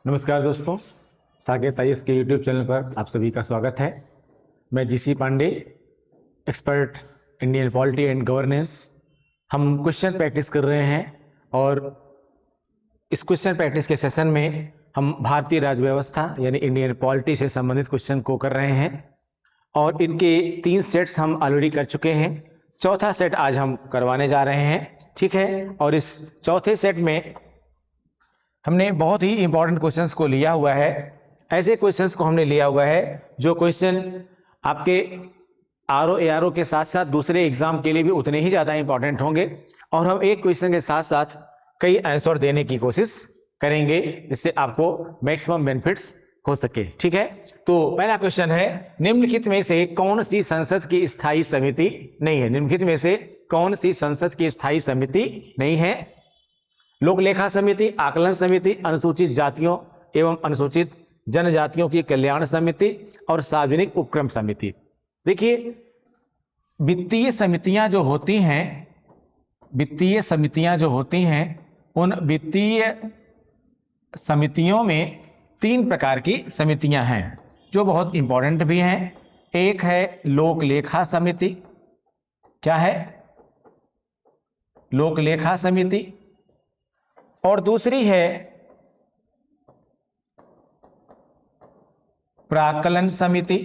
नमस्कार दोस्तों, साकेत आईएएस के यूट्यूब चैनल पर आप सभी का स्वागत है। मैं GC Pandey, expert Indian polity and governance. हम क्वेश्चन प्रैक्टिस कर रहे हैं और इस क्वेश्चन प्रैक्टिस के सेशन में हम भारतीय राज्य व्यवस्था यानी इंडियन पॉलिटी से संबंधित क्वेश्चन को कर रहे हैं और इनके 3 सेट्स हम ऑलरेडी कर चुके हैं। चौथा सेट आज हम करवाने जा रहे हैं, ठीक है। और इस चौथे सेट में हमने बहुत ही इंपॉर्टेंट क्वेश्चंस को लिया हुआ है। ऐसे क्वेश्चंस को हमने लिया हुआ है जो क्वेश्चन आपके आरओ एआरओ के साथ साथ दूसरे एग्जाम के लिए भी उतने ही ज्यादा इंपॉर्टेंट होंगे और हम एक क्वेश्चन के साथ साथ कई आंसर देने की कोशिश करेंगे जिससे आपको मैक्सिमम बेनिफिट्स हो सके, ठीक है। तो पहला क्वेश्चन है, निम्नलिखित में से कौन सी संसद की स्थायी समिति नहीं है? निम्नलिखित में से कौन सी संसद की स्थायी समिति नहीं है? लोक लेखा समिति, आकलन समिति, अनुसूचित जातियों एवं अनुसूचित जनजातियों की कल्याण समिति और सार्वजनिक उपक्रम समिति। देखिए, वित्तीय समितियां जो होती हैं, उन वित्तीय समितियों में 3 प्रकार की समितियां हैं जो बहुत इंपॉर्टेंट भी हैं। एक है लोक लेखा समिति। क्या है? लोक लेखा समिति। और दूसरी है प्राक्कलन समिति,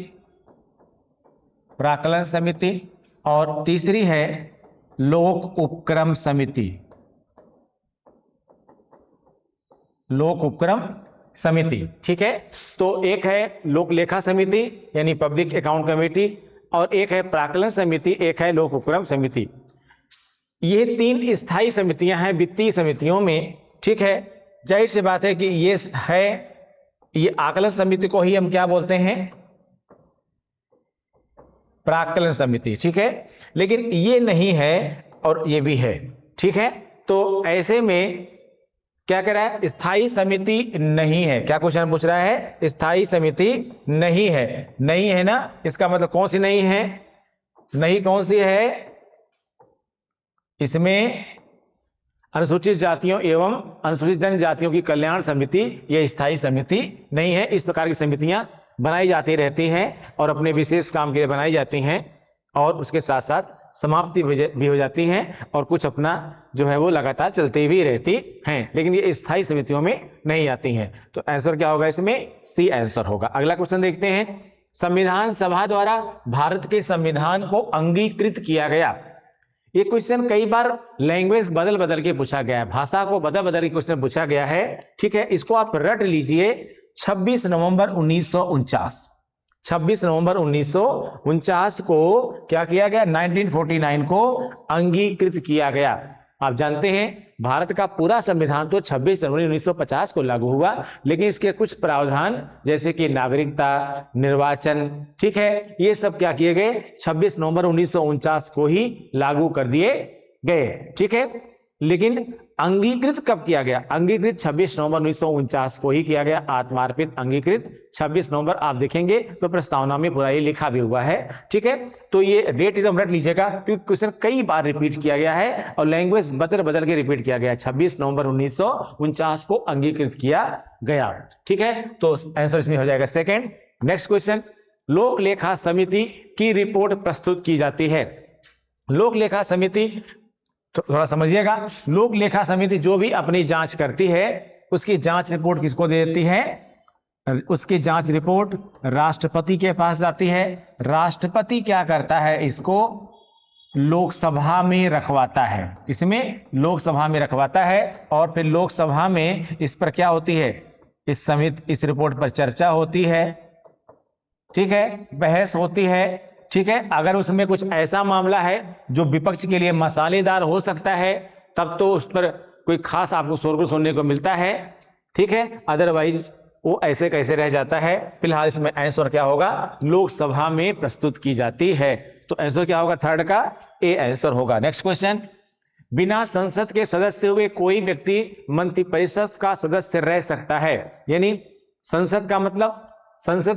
और तीसरी है लोक उपक्रम समिति, ठीक है। तो एक है लोक लेखा समिति यानी पब्लिक अकाउंट कमेटी, और एक है प्राक्कलन समिति, एक है लोक उपक्रम समिति। ये 3 स्थायी समितियां हैं वित्तीय समितियों में, ठीक है। जाहिर सी बात है कि ये आकलन समिति को ही हम क्या बोलते हैं? प्राक्कलन समिति, ठीक है। लेकिन ये नहीं है और ये भी है, ठीक है। तो ऐसे में क्या कह रहा है? स्थायी समिति नहीं है। क्या क्वेश्चन पूछ रहा है? स्थायी समिति नहीं है। नहीं है ना, इसका मतलब कौन सी नहीं है? नहीं कौन सी है? इसमें अनुसूचित जातियों एवं अनुसूचित जनजातियों की कल्याण समिति यह स्थायी समिति नहीं है। इस प्रकार की समितियां बनाई जाती रहती हैं और अपने विशेष काम के लिए बनाई जाती हैं और उसके साथ साथ समाप्ति भी हो जाती हैं और कुछ अपना जो है वो लगातार चलती भी रहती हैं, लेकिन ये स्थायी समितियों में नहीं आती हैं। तो आंसर क्या होगा? इसमें सी आंसर होगा। अगला क्वेश्चन देखते हैं, संविधान सभा द्वारा भारत के संविधान को अंगीकृत किया गया। ये क्वेश्चन कई बार लैंग्वेज बदल बदल के पूछा गया है, भाषा को बदल बदल के क्वेश्चन पूछा गया है, ठीक है। इसको आप रट लीजिए। 26 नवंबर 1949, 26 नवंबर 1949 को क्या किया गया? 1949 को अंगीकृत किया गया। आप जानते हैं भारत का पूरा संविधान तो 26 जनवरी 1950 को लागू हुआ, लेकिन इसके कुछ प्रावधान जैसे कि नागरिकता, निर्वाचन, ठीक है, ये सब क्या किए गए? 26 नवंबर 1949 को ही लागू कर दिए गए, ठीक है। लेकिन अंगीकृत कब किया गया? अंगीकृत 26 नवंबर 1949 को ही किया गया। आत्मार्पित अंगीकृत 26 नवंबर, आप देखेंगे तो प्रस्तावना में पूरा ये लिखा भी हुआ है, ठीक है। तो ये डेट एकदम रट लीजिएगा क्योंकि क्वेश्चन कई बार रिपीट किया गया है और लैंग्वेज बदल बदल के रिपीट किया गया। 26 नवंबर 1949 को अंगीकृत किया गया, ठीक है। तो आंसर इसमें हो जाएगा सेकेंड। नेक्स्ट क्वेश्चन, लोक लेखा समिति की रिपोर्ट प्रस्तुत की जाती है। लोक लेखा समिति तो थोड़ा समझिएगा, लोक लेखा समिति जो भी अपनी जांच करती है उसकी जांच रिपोर्ट किसको दे देती है? उसकी जांच रिपोर्ट राष्ट्रपति के पास जाती है। राष्ट्रपति क्या करता है? इसको लोकसभा में रखवाता है। इसमें लोकसभा में रखवाता है और फिर लोकसभा में इस पर क्या होती है? इस रिपोर्ट पर चर्चा होती है, ठीक है, बहस होती है, ठीक है। अगर उसमें कुछ ऐसा मामला है जो विपक्ष के लिए मसालेदार हो सकता है तब तो उस पर कोई खास आपको शोरगुल सुनने को मिलता है, ठीक है। अदरवाइज वो ऐसे कैसे रह जाता है। फिलहाल इसमें आंसर क्या होगा? लोकसभा में प्रस्तुत की जाती है। तो आंसर क्या होगा? थर्ड का ए आंसर होगा। नेक्स्ट क्वेश्चन, बिना संसद के सदस्य हुए कोई व्यक्ति मंत्रिपरिषद का सदस्य रह सकता है। यानी संसद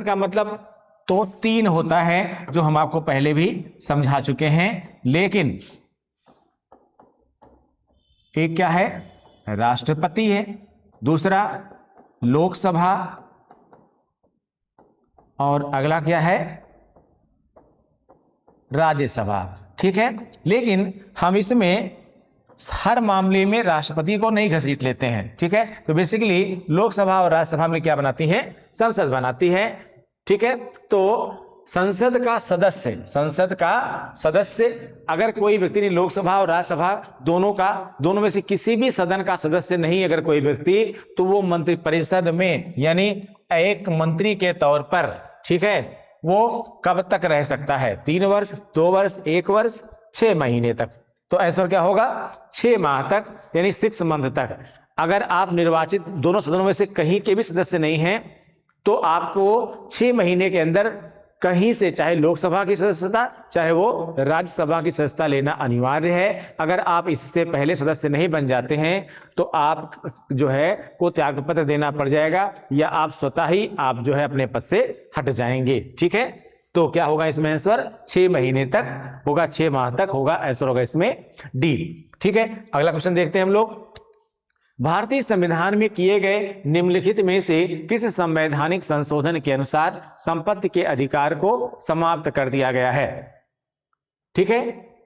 का मतलब तो 3 होता है जो हम आपको पहले भी समझा चुके हैं, लेकिन एक क्या है? राष्ट्रपति है, दूसरा लोकसभा और अगला क्या है, राज्यसभा। ठीक है, लेकिन हम इसमें हर मामले में राष्ट्रपति को नहीं घसीट लेते हैं। ठीक है, तो बेसिकली लोकसभा और राज्यसभा में क्या बनाती है, संसद बनाती है। ठीक है, तो संसद का सदस्य अगर कोई व्यक्ति नहीं, लोकसभा और राज्यसभा दोनों में से किसी भी सदन का सदस्य नहीं अगर कोई व्यक्ति, तो वो मंत्रिपरिषद में यानी एक मंत्री के तौर पर, ठीक है, वो कब तक रह सकता है, 3 वर्ष, 2 वर्ष, 1 वर्ष, 6 महीने तक। तो ऐसा क्या होगा, 6 माह तक यानी 6 मंथ तक। अगर आप निर्वाचित दोनों सदनों में से कहीं के भी सदस्य नहीं हैं, तो आपको 6 महीने के अंदर कहीं से, चाहे लोकसभा की सदस्यता चाहे वो राज्यसभा की सदस्यता लेना अनिवार्य है। अगर आप इससे पहले सदस्य नहीं बन जाते हैं तो आप जो है को त्यागपत्र देना पड़ जाएगा, या आप स्वतः ही आप जो है अपने पद से हट जाएंगे। ठीक है, तो क्या होगा इसमें आंसर, 6 महीने तक होगा, 6 माह तक होगा, आंसर होगा इसमें डी। ठीक है, अगला क्वेश्चन देखते हैं हम लोग। भारतीय संविधान में किए गए निम्नलिखित में से किस संवैधानिक संशोधन के अनुसार संपत्ति के अधिकार को समाप्त कर दिया गया है। ठीक है,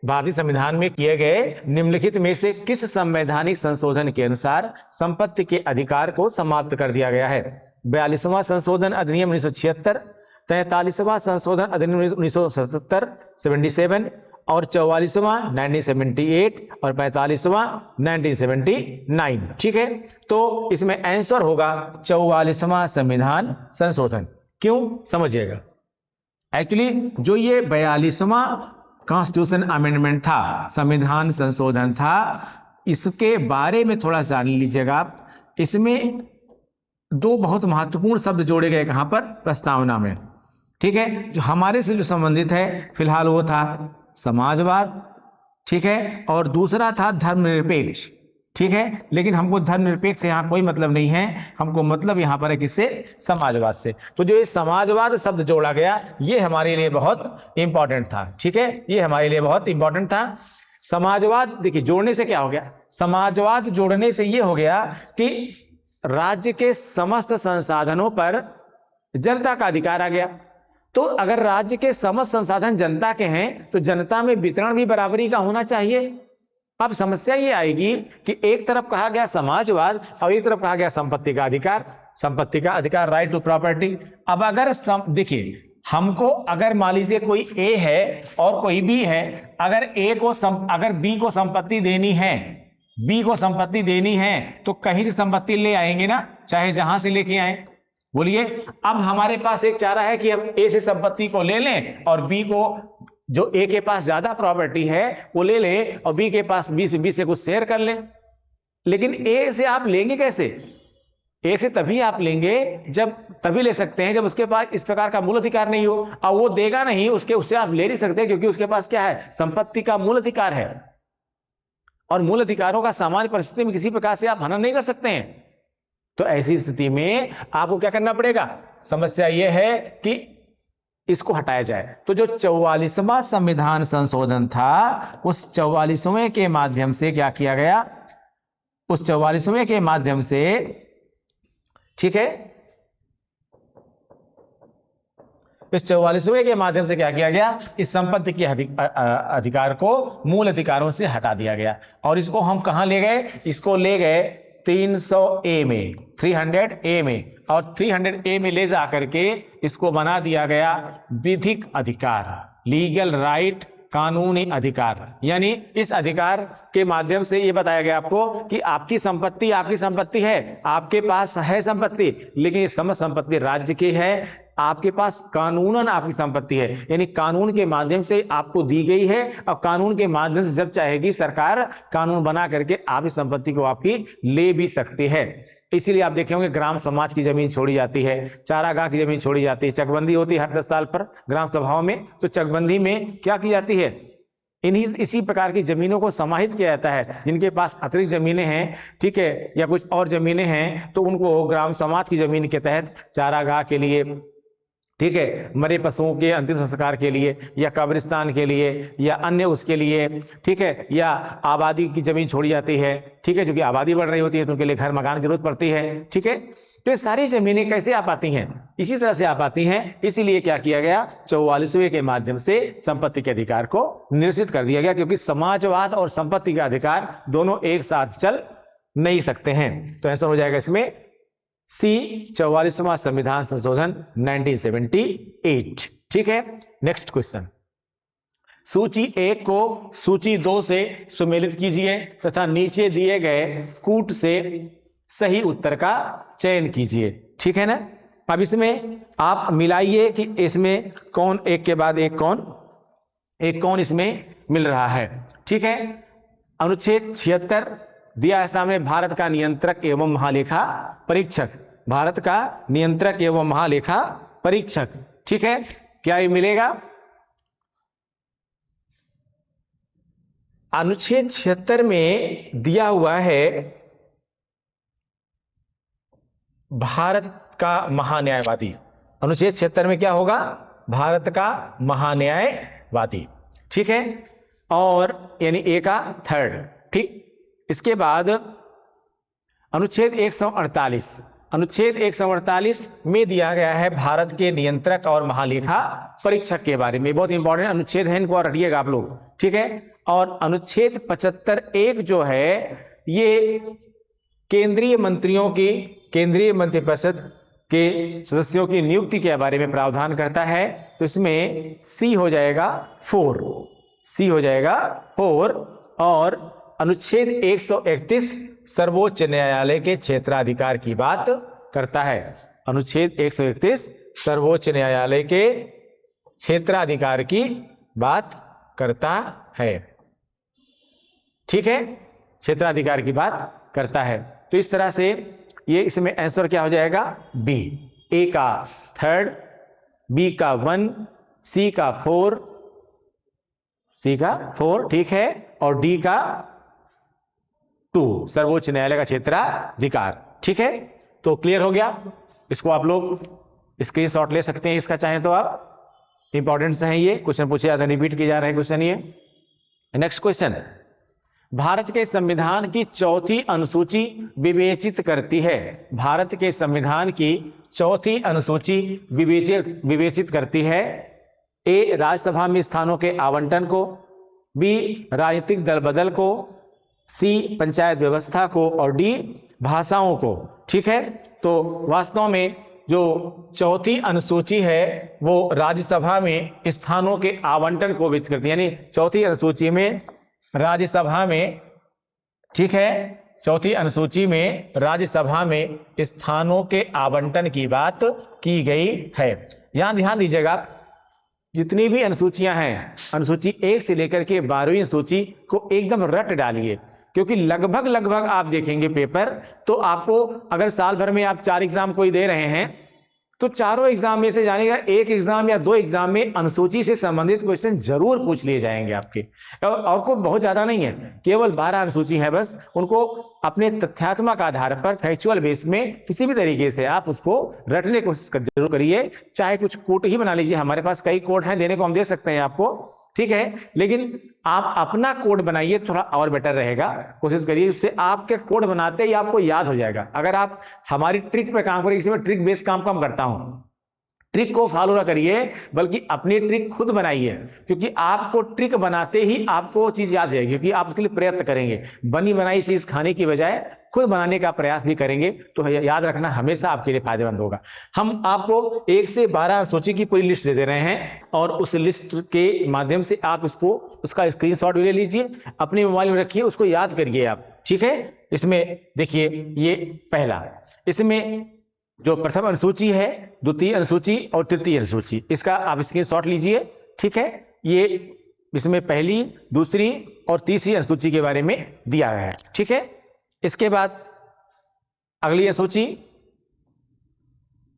भारतीय संविधान में किए गए निम्नलिखित में से किस संवैधानिक संशोधन के अनुसार संपत्ति के अधिकार को समाप्त कर दिया गया है। 42वां संशोधन अधिनियम 1976, 43वां संशोधन अधिनियम 1977 77, और 44वां 1978 और 45वां 1979। ठीक है, तो इसमें आंसर होगा 44वां संविधान संशोधन। क्यों, समझिएगा। एक्चुअली जो ये 42वां कॉन्स्टिट्यूशन अमेंडमेंट था, संविधान संशोधन था, इसके बारे में थोड़ा जान लीजिएगा आप। इसमें 2 बहुत महत्वपूर्ण शब्द जोड़े गए कहां पर, प्रस्तावना में। ठीक है, जो हमारे से जो संबंधित है फिलहाल वो था समाजवाद, ठीक है, और दूसरा था धर्मनिरपेक्ष। ठीक है, लेकिन हमको धर्मनिरपेक्ष से यहां कोई मतलब नहीं है, हमको मतलब यहां पर है किससे, समाजवाद से। तो जो ये समाजवाद शब्द जोड़ा गया ये हमारे लिए बहुत इंपॉर्टेंट था। ठीक है, ये हमारे लिए बहुत इंपॉर्टेंट था। समाजवाद देखिए जोड़ने से क्या हो गया, समाजवाद जोड़ने से ये हो गया कि राज्य के समस्त संसाधनों पर जनता का अधिकार आ गया। तो अगर राज्य के समस्त संसाधन जनता के हैं तो जनता में वितरण भी बराबरी का होना चाहिए। अब समस्या ये आएगी कि एक तरफ कहा गया समाजवाद और एक तरफ कहा गया संपत्ति का अधिकार, राइट टू प्रॉपर्टी। अब अगर देखिए हमको, अगर मान लीजिए कोई ए है और कोई बी है, अगर बी को संपत्ति देनी है तो कहीं से संपत्ति ले आएंगे ना, चाहे जहां से लेके आए। बोलिए, अब हमारे पास एक चारा है कि हम ए से संपत्ति को ले लें और बी को, जो ए के पास ज्यादा प्रॉपर्टी है वो ले ले और बी के पास बी से कुछ शेयर कर लें। लेकिन ए से आप लेंगे कैसे, ए से तभी आप लेंगे तभी ले सकते हैं जब उसके पास इस प्रकार का मूल अधिकार नहीं हो, और वो देगा नहीं, उससे आप ले नहीं सकते क्योंकि उसके पास क्या है, संपत्ति का मूल अधिकार है। और मूल अधिकारों का सामान्य परिस्थिति में किसी प्रकार से आप हनन नहीं कर सकते हैं। तो ऐसी स्थिति में आपको क्या करना पड़ेगा, समस्या यह है कि इसको हटाया जाए। तो जो 44वां संविधान संशोधन था, उस 44वें के माध्यम से क्या किया गया, उस 44वें के माध्यम से, ठीक है, इस 44वें के माध्यम से क्या किया गया, इस संपत्ति के अधिकार को मूल अधिकारों से हटा दिया गया। और इसको हम कहां ले गए, इसको ले गए 300A में, 300A में, और 300A में ले जा करके इसको बना दिया गया विधिक अधिकार, लीगल राइट, कानूनी अधिकार। यानी इस अधिकार के माध्यम से ये बताया गया आपको कि आपकी संपत्ति है, आपके पास है संपत्ति, लेकिन ये समस्त संपत्ति राज्य की है, आपके पास कानूनन आपकी संपत्ति है, यानी कानून के माध्यम से आपको दी गई है, और कानून के माध्यम से जब चाहेगी सरकार कानून बना करके आप इस संपत्ति को आपकी ले भी सकते हैं। इसीलिए आप देखे होंगे ग्राम समाज की जमीन छोड़ी जाती है, चारागाह की जमीन छोड़ी जाती है, चकबंदी होती है हर 10 साल पर ग्राम सभाओं में। तो चकबंदी में क्या की जाती है, इसी प्रकार की जमीनों को समाहित किया जाता है। जिनके पास अतिरिक्त जमीनें हैं, ठीक है, या कुछ और जमीनें हैं, तो उनको ग्राम समाज की जमीन के तहत चारागाह के लिए, ठीक है, मरे पशुओं के अंतिम संस्कार के लिए, या कब्रिस्तान के लिए, या अन्य उसके लिए, ठीक है, या आबादी की जमीन छोड़ी जाती है, ठीक है, क्योंकि आबादी बढ़ रही होती है तो उनके लिए घर मकान की जरूरत पड़ती है, ठीक है। तो ये सारी जमीनें कैसे आ पाती हैं? इसी तरह से आ पाती हैं। इसीलिए क्या किया गया, 44वें के माध्यम से संपत्ति के अधिकार को निश्चित कर दिया गया, क्योंकि समाजवाद और संपत्ति का अधिकार दोनों एक साथ चल नहीं सकते हैं। तो आंसर हो जाएगा इसमें सी, 44वां संविधान संशोधन 1978। ठीक है, नेक्स्ट क्वेश्चन। सूची 1 को सूची 2 से सुमेलित कीजिए तथा नीचे दिए गए कूट से सही उत्तर का चयन कीजिए। ठीक है ना? अब इसमें आप मिलाइए कि इसमें कौन एक के बाद एक कौन इसमें मिल रहा है। ठीक है, अनुच्छेद 76 दिया है सामने, भारत का नियंत्रक एवं महालेखा परीक्षक, भारत का नियंत्रक एवं महालेखा परीक्षक। ठीक है, क्या ये मिलेगा? अनुच्छेद 76 में दिया हुआ है भारत का महान्यायवादी। अनुच्छेद 76 में क्या होगा? भारत का महान्यायवादी। ठीक है, और यानी ए का थर्ड। ठीक, इसके बाद अनुच्छेद 148 में दिया गया है भारत के नियंत्रक और महालेखा परीक्षक के बारे में। बहुत इंपॉर्टेंट अनुच्छेद है, इनको रटिएगा आप लोग। ठीक है, और अनुच्छेद 75(1) जो है ये केंद्रीय मंत्रिपरिषद के सदस्यों की नियुक्ति के बारे में प्रावधान करता है। तो इसमें सी हो जाएगा 4। और अनुच्छेद 131 सर्वोच्च न्यायालय के क्षेत्राधिकार की बात करता है। अनुच्छेद 131 सर्वोच्च न्यायालय के क्षेत्राधिकार की बात करता है। ठीक है, क्षेत्राधिकार की बात करता है। तो इस तरह से ये इसमें आंसर क्या हो जाएगा? बी, ए का 3, बी का 1, सी का 4, ठीक है, और डी का 2, सर्वोच्च न्यायालय का क्षेत्राधिकार। ठीक है, तो क्लियर हो गया। इसको आप लोग स्क्रीनशॉट ले सकते हैं इसका, चाहें तो आप। इंपॉर्टेंट है ये क्वेश्चन, पूछे जाते हैं, रिपीट किए जा रहे हैं क्वेश्चन ये। नेक्स्ट क्वेश्चन, भारत के संविधान की 4थी अनुसूची विवेचित करती है। भारत के संविधान की 4थी अनुसूची विवेचित करती है ए, राज्यसभा में स्थानों के आवंटन को, बी, राजनीतिक दल बदल को, सी, पंचायत व्यवस्था को, और डी, भाषाओं को। ठीक है, तो वास्तव में जो 4थी अनुसूची है वो राज्यसभा में स्थानों के आवंटन को विवेचित करती है। यानी 4थी अनुसूची में राज्यसभा में, ठीक है, 4थी अनुसूची में राज्यसभा में स्थानों के आवंटन की बात की गई है। यहां ध्यान दीजिएगा, जितनी भी अनुसूचियां हैं, अनुसूची 1 से लेकर के 12वीं अनुसूची को एकदम रट डालिए, क्योंकि लगभग आप देखेंगे पेपर तो आपको, अगर साल भर में आप 4 एग्जाम कोई दे रहे हैं तो चारों एग्जाम में से जानेगा 1 एग्जाम या 2 एग्जाम में अनुसूची से संबंधित क्वेश्चन जरूर पूछ लिए जाएंगे आपके। और को बहुत ज्यादा नहीं है, केवल 12 अनुसूची है बस। उनको अपने तथ्यात्मक आधार पर फैक्चुअल बेस में किसी भी तरीके से आप उसको रटने की कोशिश जरूर करिए। चाहे कुछ कोड ही बना लीजिए, हमारे पास कई कोड हैं देने को, हम दे सकते हैं आपको। ठीक है, लेकिन आप अपना कोड बनाइए, थोड़ा और बेटर रहेगा। कोशिश करिए, उससे आपके कोड बनाते ही आपको याद हो जाएगा। अगर आप हमारी ट्रिक पे काम करें, इसी में ट्रिक बेस्ड काम कम करता हूं, ट्रिक को फॉलो ना करिए बल्कि अपनी ट्रिक खुद बनाइए, क्योंकि आपको ट्रिक बनाते ही आपको चीज याद रहेगी, क्योंकि आप उसके लिए प्रयत्न करेंगे। बनी बनाई चीज खाने की बजाय खुद बनाने का प्रयास भी करेंगे तो याद रखना हमेशा आपके लिए फायदेमंद होगा। हम आपको 1 से 12 सूची की पूरी लिस्ट दे रहे हैं और उस लिस्ट के माध्यम से आप उसका स्क्रीनशॉट ले लीजिए, अपने मोबाइल में रखिए, उसको याद करिए आप। ठीक है, इसमें देखिए ये पहला, इसमें जो प्रथम अनुसूची है, द्वितीय अनुसूची और तृतीय अनुसूची, इसका आप स्क्रीनशॉट लीजिए। ठीक है, ये इसमें पहली, दूसरी और तीसरी अनुसूची के बारे में दिया गया है। ठीक है, इसके बाद अगली अनुसूची,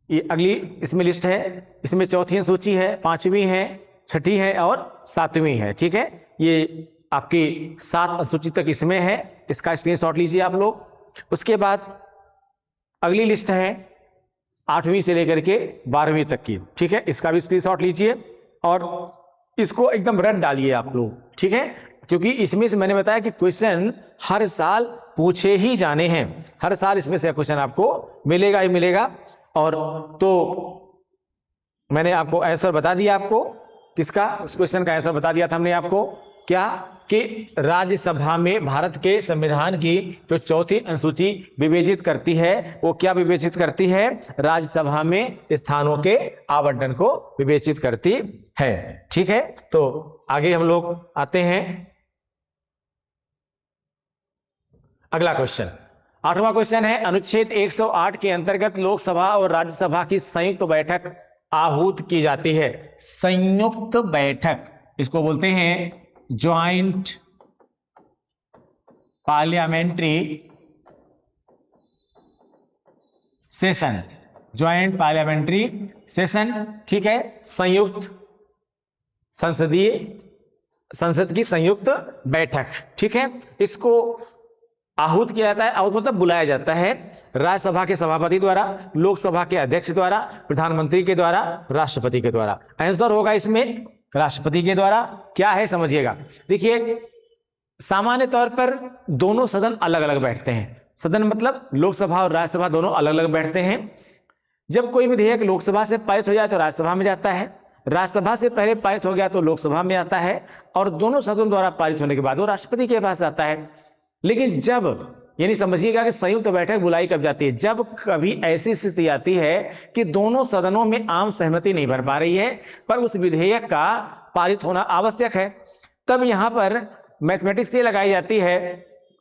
ये अगली इसमें लिस्ट है, इसमें चौथी अनुसूची है, 5वीं है, 6ठी है और 7वीं है। ठीक है, ये आपकी 7 अनुसूची तक इसमें है, इसका स्क्रीनशॉट लीजिए आप लोग। उसके बाद अगली लिस्ट है 8वीं से लेकर के 12वीं तक की। ठीक है, इसका भी स्क्रीनशॉट लीजिए और इसको एकदम रट डालिए आप लोग। ठीक है, क्योंकि इसमें से मैंने बताया कि क्वेश्चन हर साल पूछे ही जाने हैं, हर साल इसमें से क्वेश्चन आपको मिलेगा ही मिलेगा। और तो मैंने आपको आंसर बता दिया, आपको किसका, उस क्वेश्चन का आंसर बता दिया था हमने आपको, क्या कि राज्यसभा में भारत के संविधान की जो चौथी अनुसूची विवेचित करती है, वो क्या विवेचित करती है, राज्यसभा में स्थानों के आवंटन को विवेचित करती है। ठीक है, तो आगे हम लोग आते हैं। अगला क्वेश्चन, 8वां क्वेश्चन है, अनुच्छेद 108 के अंतर्गत लोकसभा और राज्यसभा की संयुक्त बैठक आहूत की जाती है। संयुक्त बैठक, इसको बोलते हैं joint parliamentary session, joint parliamentary session. ठीक है, संयुक्त संसद की संयुक्त बैठक। ठीक है, इसको आहूत किया जाता है, आहूत मतलब बुलाया जाता है राज्यसभा के सभापति द्वारा, लोकसभा के अध्यक्ष द्वारा, प्रधानमंत्री के द्वारा, राष्ट्रपति के द्वारा। आंसर होगा इसमें राष्ट्रपति के द्वारा। क्या है समझिएगा, देखिए सामान्य तौर पर दोनों सदन अलग अलग बैठते हैं, सदन मतलब लोकसभा और राज्यसभा दोनों अलग अलग बैठते हैं। जब कोई विधेयक लोकसभा से पारित हो जाए तो राज्यसभा में जाता है, राज्यसभा से पहले पारित हो गया तो लोकसभा में आता है, और दोनों सदनों द्वारा पारित होने के बाद वो राष्ट्रपति के पास आता है। लेकिन जब, यानी समझिएगा कि संयुक्त बैठक बुलाई कब जाती है, जब कभी ऐसी स्थिति आती है कि दोनों सदनों में आम सहमति नहीं बन पा रही है पर उस विधेयक का पारित होना आवश्यक है, तब यहां पर मैथमेटिक्स ये लगाई जाती है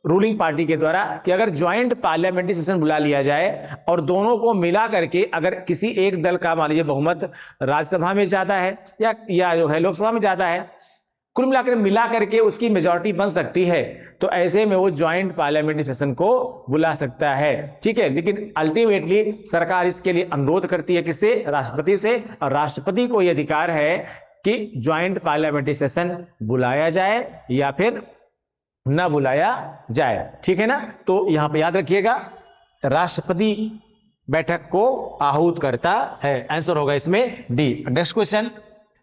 रूलिंग पार्टी के द्वारा कि अगर ज्वाइंट पार्लियामेंट्री सेशन बुला लिया जाए और दोनों को मिला करके अगर किसी एक दल का मान लीजिए बहुमत राज्यसभा में ज्यादा है या जो है लोकसभा में ज्यादा है, कुल मिला करके उसकी मेजॉरिटी बन सकती है, तो ऐसे में वो ज्वाइंट पार्लियामेंट्री सेशन को बुला सकता है। ठीक है, लेकिन अल्टीमेटली सरकार इसके लिए अनुरोध करती है किससे, राष्ट्रपति से, और राष्ट्रपति को यह अधिकार है कि ज्वाइंट पार्लियामेंट्री सेशन बुलाया जाए या फिर ना बुलाया जाए। ठीक है ना, तो यहां पे याद रखिएगा राष्ट्रपति बैठक को आहूत करता है। आंसर होगा इसमें डी। नेक्स्ट क्वेश्चन,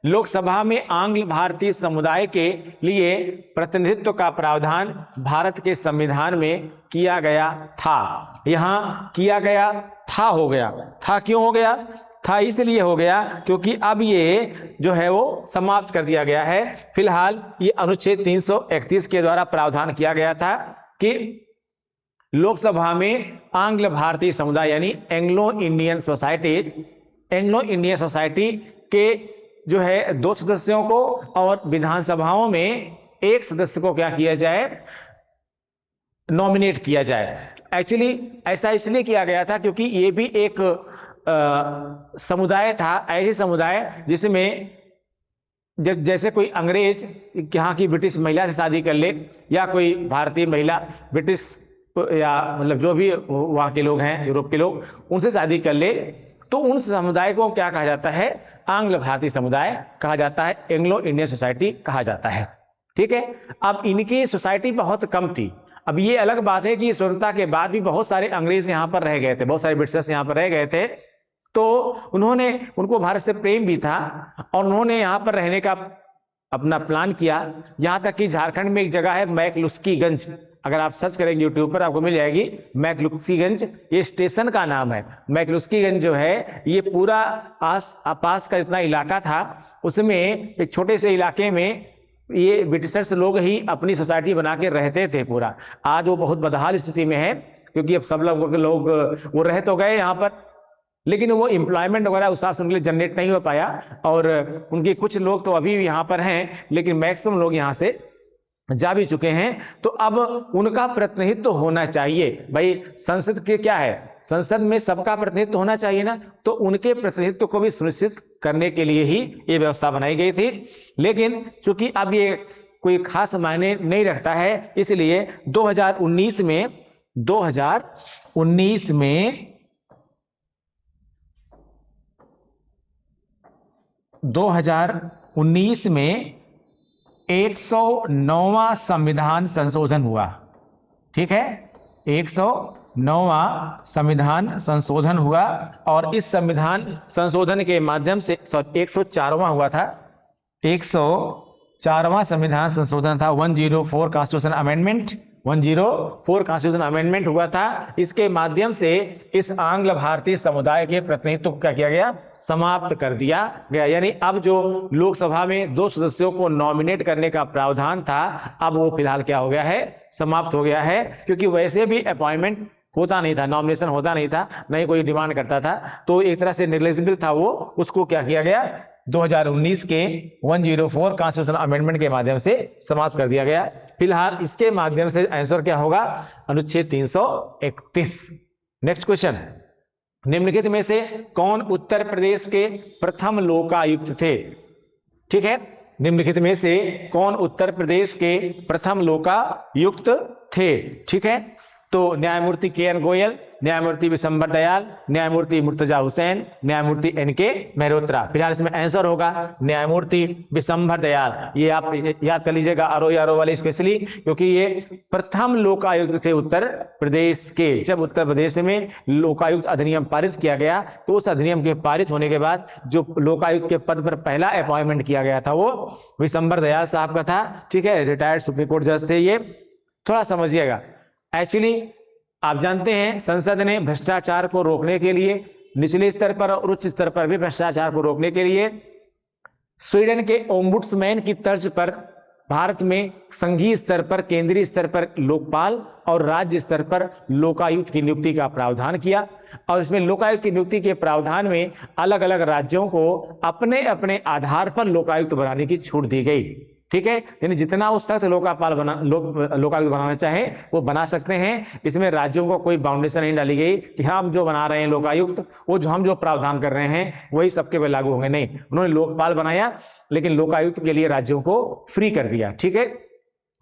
लोकसभा में आंग्ल भारतीय समुदाय के लिए प्रतिनिधित्व का प्रावधान भारत के संविधान में किया गया था। यहां किया गया था हो गया, था क्यों हो गया, था इसलिए हो गया क्योंकि अब ये जो है वो समाप्त कर दिया गया है। फिलहाल ये अनुच्छेद 331 के द्वारा प्रावधान किया गया था कि लोकसभा में आंग्ल भारतीय समुदाय यानी एंग्लो इंडियन सोसाइटी के जो है 2 सदस्यों को और विधानसभाओं में 1 सदस्य को क्या किया जाए, नॉमिनेट किया जाए। एक्चुअली ऐसा इसलिए किया गया था क्योंकि ये भी एक समुदाय था, ऐसे समुदाय जिसमें जैसे कोई अंग्रेज यहाँ की ब्रिटिश महिला से शादी कर ले या कोई भारतीय महिला ब्रिटिश या मतलब जो भी वहाँ के लोग हैं, यूरोप के लोग, उनसे शादी कर ले, तो उन समुदाय को क्या कहा जाता है, आंग्ल भारतीय समुदाय कहा जाता है, एंग्लो इंडियन सोसाइटी कहा जाता है। ठीक है, अब इनकी सोसाइटी बहुत कम थी। अब ये अलग बात है कि स्वतंत्रता के बाद भी बहुत सारे अंग्रेज यहाँ पर रह गए थे, बहुत सारे ब्रिटिशर्स यहाँ पर रह गए थे, तो उनको भारत से प्रेम भी था और उन्होंने यहाँ पर रहने का अपना प्लान किया। यहाँ तक कि झारखंड में एक जगह है मैकलुस्कीगंज, अगर आप सर्च करेंगे यूट्यूब पर आपको मिल जाएगी मैकलुस्कीगंज, ये स्टेशन का नाम है। मैकलुस्कीगंज जो है ये पूरा आसपास का जितना इलाका था उसमें एक छोटे से इलाके में ये ब्रिटिशर्स लोग ही अपनी सोसाइटी बना के रहते थे पूरा। आज वो बहुत बदहाल स्थिति में है क्योंकि अब सब लोग वो रह तो गए यहाँ पर, लेकिन वो एम्प्लॉयमेंट वगैरह उस हिसाब से उनके लिए जनरेट नहीं हो पाया और उनके कुछ लोग तो अभी यहाँ पर हैं, लेकिन मैक्सिमम लोग यहाँ से जा भी चुके हैं। तो अब उनका प्रतिनिधित्व तो होना चाहिए भाई, संसद के क्या है, संसद में सबका प्रतिनिधित्व होना चाहिए ना, तो उनके प्रतिनिधित्व को भी सुनिश्चित करने के लिए ही ये व्यवस्था बनाई गई थी। लेकिन चूंकि अब ये कोई खास मायने नहीं रखता है, इसलिए 2019 में 109वां संविधान संशोधन हुआ। ठीक है, 109वां संविधान संशोधन हुआ और इस संविधान संशोधन के माध्यम से 104वां हुआ था, 4वां संविधान संशोधन था 104 कॉन्स्टिट्यूशन अमेंडमेंट। 104 कॉन्स्टिट्यूशन अमेंडमेंट हुआ था। इसके माध्यम से इस आंग्ल भारतीय समुदाय के प्रतिनिधित्व को क्या किया गया, समाप्त कर दिया गया। यानी अब जो लोकसभा में 2 सदस्यों को नॉमिनेट करने का प्रावधान था, अब वो फिलहाल क्या हो गया है, समाप्त हो गया है। क्योंकि वैसे भी अपॉइंटमेंट होता नहीं था, नॉमिनेशन होता नहीं था, नहीं कोई डिमांड करता था, तो एक तरह से नेग्लिजिबल था वो, उसको क्या किया गया, 2019 के 104 कॉन्स्टिट्यूशन अमेंडमेंट के माध्यम से समाप्त कर दिया गया। फिलहाल इसके माध्यम से आंसर क्या होगा, अनुच्छेद 331। नेक्स्ट क्वेश्चन, निम्नलिखित में से कौन उत्तर प्रदेश के प्रथम लोकायुक्त थे? ठीक है, निम्नलिखित में से कौन उत्तर प्रदेश के प्रथम लोकायुक्त थे? ठीक है, तो न्यायमूर्ति के.एन. गोयल, न्यायमूर्ति विशंबर दयाल, न्यायमूर्ति मुर्तजा हुसैन, न्यायमूर्ति एन.के. मेहरोत्रा। फिलहाल इसमें आंसर होगा न्यायमूर्ति विशंबर दयाल। ये आप याद कर लीजिएगा, आरओ वाले स्पेशली, क्योंकि ये प्रथम लोकायुक्त थे उत्तर प्रदेश के। जब उत्तर प्रदेश में लोकायुक्त अधिनियम पारित किया गया, तो उस अधिनियम के पारित होने के बाद जो लोकायुक्त के पद पर पहला अपॉइंटमेंट किया गया था वो विशंबर दयाल साहब का था। ठीक है, रिटायर्ड सुप्रीम कोर्ट जज थे ये, थोड़ा समझिएगा। एक्चुअली आप जानते हैं संसद ने भ्रष्टाचार को रोकने के लिए निचले स्तर पर और उच्च स्तर पर भी भ्रष्टाचार को रोकने के लिए स्वीडन के ओम्बुड्समैन की तर्ज पर भारत में संघीय स्तर पर, केंद्रीय स्तर पर लोकपाल और राज्य स्तर पर लोकायुक्त की नियुक्ति का प्रावधान किया। और इसमें लोकायुक्त की नियुक्ति के प्रावधान में अलग अलग राज्यों को अपने अपने आधार पर लोकायुक्त बनाने की छूट दी गई। ठीक है, यानी जितना वो सख्त लोकायुक्त बनाना चाहे वो बना सकते हैं। इसमें राज्यों को कोई बाउंडेशन नहीं डाली गई कि हम जो बना रहे हैं लोकायुक्त, वो जो हम जो प्रावधान कर रहे हैं वही सबके पे लागू होंगे, नहीं। उन्होंने लोकपाल बनाया, लेकिन लोकायुक्त के लिए राज्यों को फ्री कर दिया। ठीक है,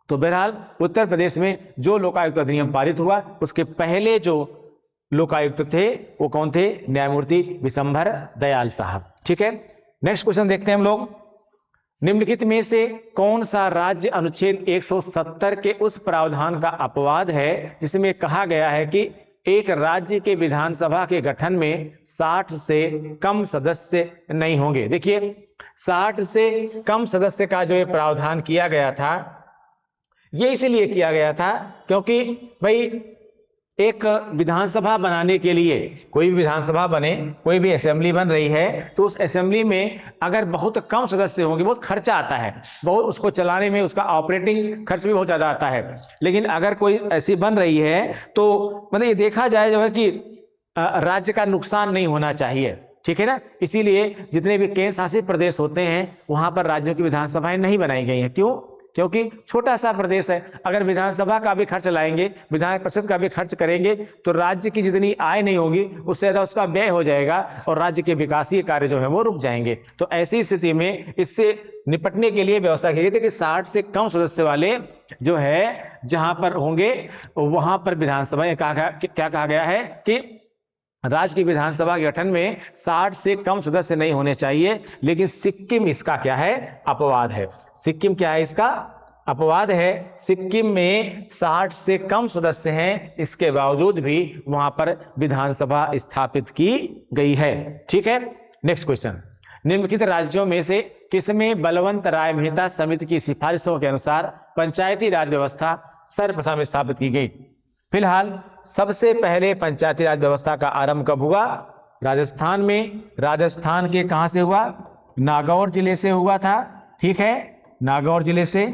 तो बहरहाल उत्तर प्रदेश में जो लोकायुक्त अधिनियम पारित हुआ, उसके पहले जो लोकायुक्त थे वो कौन थे, न्यायमूर्ति विशंबर दयाल साहब। ठीक है, नेक्स्ट क्वेश्चन देखते हैं हम लोग। निम्नलिखित में से कौन सा राज्य अनुच्छेद 170 के उस प्रावधान का अपवाद है जिसमें कहा गया है कि एक राज्य के विधानसभा के गठन में 60 से कम सदस्य नहीं होंगे? देखिए, 60 से कम सदस्य का जो ये प्रावधान किया गया था, ये इसलिए किया गया था क्योंकि भाई एक विधानसभा बनाने के लिए, कोई भी विधानसभा बने, कोई भी असेंबली बन रही है, तो उस असेंबली में अगर बहुत कम सदस्य होंगे, बहुत खर्चा आता है, बहुत उसको चलाने में उसका ऑपरेटिंग खर्च भी बहुत ज्यादा आता है। लेकिन अगर कोई ऐसी बन रही है तो मतलब ये देखा जाए जो है कि राज्य का नुकसान नहीं होना चाहिए। ठीक है ना, इसीलिए जितने भी केंद्र शासित प्रदेश होते हैं वहां पर राज्यों की विधानसभाएं नहीं बनाई गई हैं। क्यों? क्योंकि छोटा सा प्रदेश है, अगर विधानसभा का भी खर्च लाएंगे, विधान परिषद का भी खर्च करेंगे, तो राज्य की जितनी आय नहीं होगी उससे ज्यादा उसका व्यय हो जाएगा और राज्य के विकासीय कार्य जो है वो रुक जाएंगे। तो ऐसी स्थिति में इससे निपटने के लिए व्यवस्था की गई थी कि 60 से कम सदस्य वाले जो है जहां पर होंगे वहां पर विधानसभा, क्या कहा गया है कि राज्य की विधानसभा के गठन में 60 से कम सदस्य नहीं होने चाहिए। लेकिन सिक्किम इसका क्या है, अपवाद है। सिक्किम क्या है, इसका अपवाद है। सिक्किम में 60 से कम सदस्य हैं, इसके बावजूद भी वहां पर विधानसभा स्थापित की गई है। ठीक है, नेक्स्ट क्वेश्चन, निम्नलिखित राज्यों में से किसमें बलवंत राय मेहता समिति की सिफारिशों के अनुसार पंचायती राज व्यवस्था सर्वप्रथम स्थापित की गई? फिलहाल सबसे पहले पंचायती राज व्यवस्था का आरंभ कब हुआ? राजस्थान में। राजस्थान के कहां से हुआ? नागौर जिले से हुआ था। ठीक है, नागौर जिले से।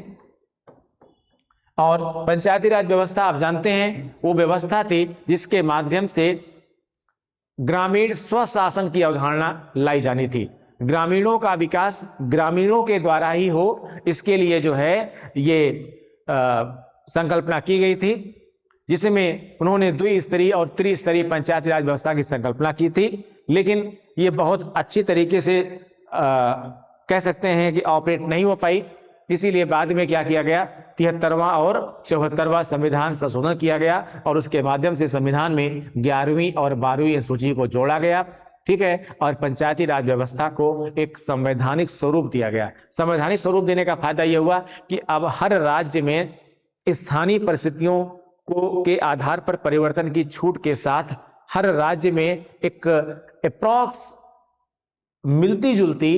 और पंचायती राज व्यवस्था आप जानते हैं वो व्यवस्था थी जिसके माध्यम से ग्रामीण स्वशासन की अवधारणा लाई जानी थी। ग्रामीणों का विकास ग्रामीणों के द्वारा ही हो, इसके लिए जो है ये संकल्पना की गई थी, जिसमें उन्होंने द्विस्तरीय और त्रिस्तरीय पंचायती राज व्यवस्था की संकल्पना की थी। लेकिन ये बहुत अच्छी तरीके से कह सकते हैं कि ऑपरेट नहीं हो पाई। इसीलिए बाद में क्या किया गया, 73वां और 74वां संविधान संशोधन किया गया और उसके माध्यम से संविधान में 11वीं और 12वीं अनुसूची को जोड़ा गया। ठीक है, और पंचायती राज व्यवस्था को एक संवैधानिक स्वरूप दिया गया। संवैधानिक स्वरूप देने का फायदा यह हुआ कि अब हर राज्य में स्थानीय परिस्थितियों के आधार पर परिवर्तन की छूट के साथ हर राज्य में एक अप्रॉक्स मिलती जुलती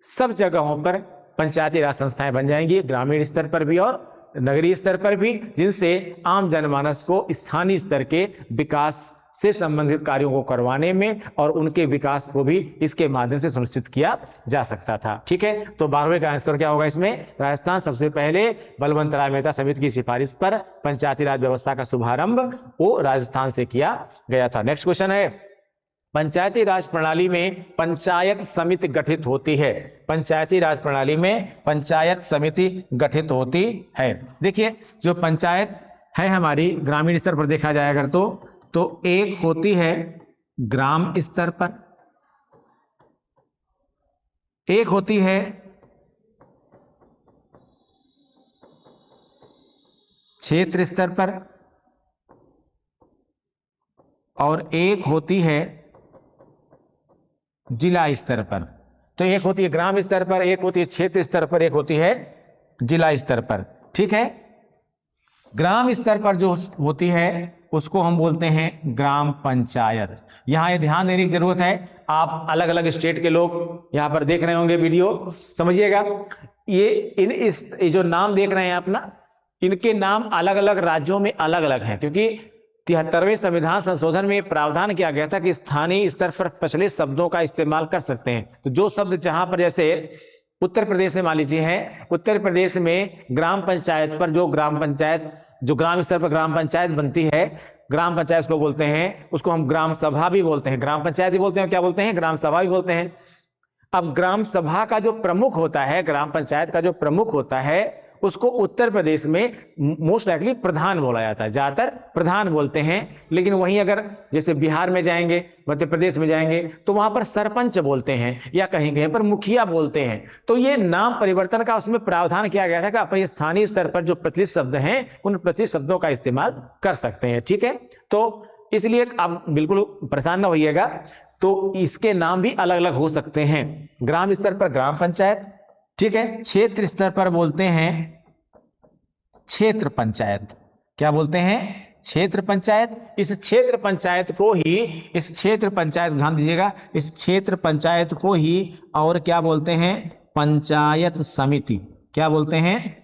सब जगहों पर पंचायती राज संस्थाएं बन जाएंगी, ग्रामीण स्तर पर भी और नगरीय स्तर पर भी, जिनसे आम जनमानस को स्थानीय स्तर के विकास से संबंधित कार्यों को करवाने में और उनके विकास को भी इसके माध्यम से सुनिश्चित किया जा सकता था। ठीक है, तो 12वें का आंसर क्या होगा इसमें? राजस्थान सबसे पहले बलवंत राय मेहता समिति की सिफारिश पर पंचायती राज व्यवस्था का शुभारंभ वो राजस्थान से किया गया था। नेक्स्ट क्वेश्चन है, पंचायती राज प्रणाली में पंचायत समिति गठित होती है। पंचायती राज प्रणाली में पंचायत समिति गठित होती है। देखिए, जो पंचायत है हमारी ग्रामीण स्तर पर देखा जाए अगर तो एक होती है ग्राम स्तर पर, एक होती है क्षेत्र स्तर पर और एक होती है जिला स्तर पर। तो एक होती है ग्राम स्तर पर, एक होती है क्षेत्र स्तर पर, एक होती है जिला स्तर पर। ठीक है, ग्राम स्तर पर जो होती है उसको हम बोलते हैं ग्राम पंचायत। यहां ये ध्यान देने की जरूरत है, आप अलग अलग स्टेट के लोग यहां पर देख रहे होंगे वीडियो, समझिएगा। ये जो नाम देख रहे हैं आप ना, इनके नाम अलग अलग राज्यों में अलग अलग हैं, क्योंकि 73वें संविधान संशोधन में प्रावधान किया गया था कि स्थानीय स्तर पर प्रचलित शब्दों का इस्तेमाल कर सकते हैं। तो जो शब्द जहां पर, जैसे उत्तर प्रदेश में मान लीजिए है, उत्तर प्रदेश में ग्राम पंचायत पर जो ग्राम स्तर पर ग्राम पंचायत बनती है, ग्राम पंचायत को बोलते हैं, उसको हम ग्राम सभा भी बोलते हैं, ग्राम पंचायत भी बोलते हैं, क्या बोलते हैं? ग्राम सभा भी बोलते हैं। अब ग्राम सभा का जो प्रमुख होता है, ग्राम पंचायत का जो प्रमुख होता है, उसको उत्तर प्रदेश में मोस्ट लाइकली प्रधान बोला जाता है, ज्यादातर प्रधान बोलते हैं। लेकिन वहीं अगर जैसे बिहार में जाएंगे, मध्य प्रदेश में जाएंगे, तो वहां पर सरपंच बोलते हैं या कहीं कहीं पर मुखिया बोलते हैं। तो ये नाम परिवर्तन का उसमें प्रावधान किया गया था कि अपने स्थानीय स्तर पर जो प्रचलित शब्द हैं उन प्रचलित शब्दों का इस्तेमाल कर सकते हैं। ठीक है, तो इसलिए आप बिल्कुल परेशान ना होइएगा, तो इसके नाम भी अलग अलग हो सकते हैं। ग्राम स्तर पर ग्राम पंचायत, ठीक है, क्षेत्र स्तर पर बोलते हैं क्षेत्र पंचायत। क्या बोलते हैं? क्षेत्र पंचायत। इस क्षेत्र पंचायत को ही, ध्यान दीजिएगा, इस क्षेत्र पंचायत को ही और क्या बोलते हैं? पंचायत समिति। क्या बोलते हैं?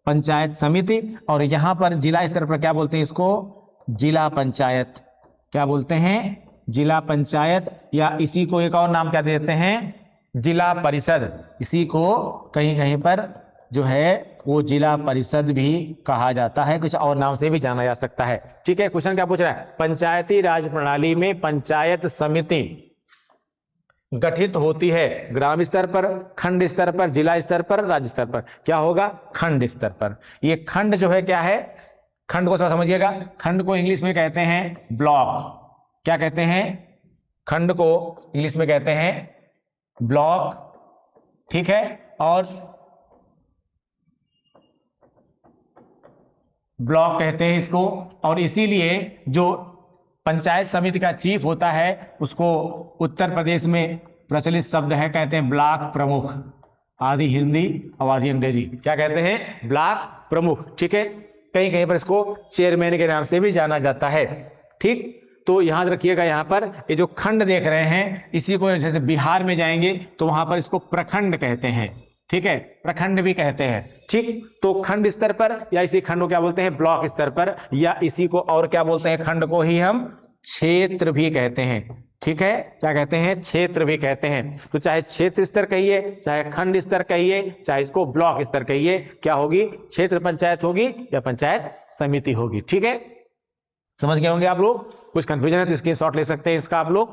पंचायत समिति। और यहां पर जिला स्तर पर क्या बोलते हैं? इसको जिला पंचायत। क्या बोलते हैं? जिला पंचायत, या इसी को एक और नाम क्या देते हैं? जिला परिषद। इसी को कहीं कहीं पर जो है वो जिला परिषद भी कहा जाता है, कुछ और नाम से भी जाना जा सकता है। ठीक है, क्वेश्चन क्या पूछ रहा है? पंचायती राज प्रणाली में पंचायत समिति गठित होती है ग्राम स्तर पर, खंड स्तर पर, जिला स्तर पर, राज्य स्तर पर। क्या होगा? खंड स्तर पर। ये खंड जो है क्या है? खंड को थोड़ा समझिएगा, खंड को इंग्लिश में कहते हैं ब्लॉक। क्या कहते हैं? खंड को इंग्लिश में कहते हैं ब्लॉक। ठीक है, और ब्लॉक कहते हैं इसको। और इसीलिए जो पंचायत समिति का चीफ होता है उसको उत्तर प्रदेश में प्रचलित शब्द है, कहते हैं ब्लॉक प्रमुख। आधी हिंदी और आधी अंग्रेजी। क्या कहते हैं? ब्लॉक प्रमुख। ठीक है, कहीं कहीं पर इसको चेयरमैन के नाम से भी जाना जाता है। ठीक, तो याद रखिएगा, यहां पर ये जो खंड देख रहे हैं, इसी को जैसे बिहार में जाएंगे तो वहां पर इसको प्रखंड कहते हैं। ठीक है, प्रखंड भी कहते हैं। ठीक, तो खंड स्तर पर या इसी खंड को क्या बोलते हैं? ब्लॉक स्तर पर, या इसी को और क्या बोलते हैं? खंड को ही हम क्षेत्र भी कहते हैं। ठीक है, क्या कहते हैं? क्षेत्र भी कहते हैं। तो चाहे क्षेत्र स्तर कहिए, चाहे खंड स्तर कहिए, चाहे इसको ब्लॉक स्तर कहिए, क्या होगी? क्षेत्र पंचायत होगी या पंचायत समिति होगी। ठीक है, समझ गए होंगे आप लोग। कुछ कंफ्यूजन है तो स्क्रीनशॉट ले सकते हैं इसका आप लोग।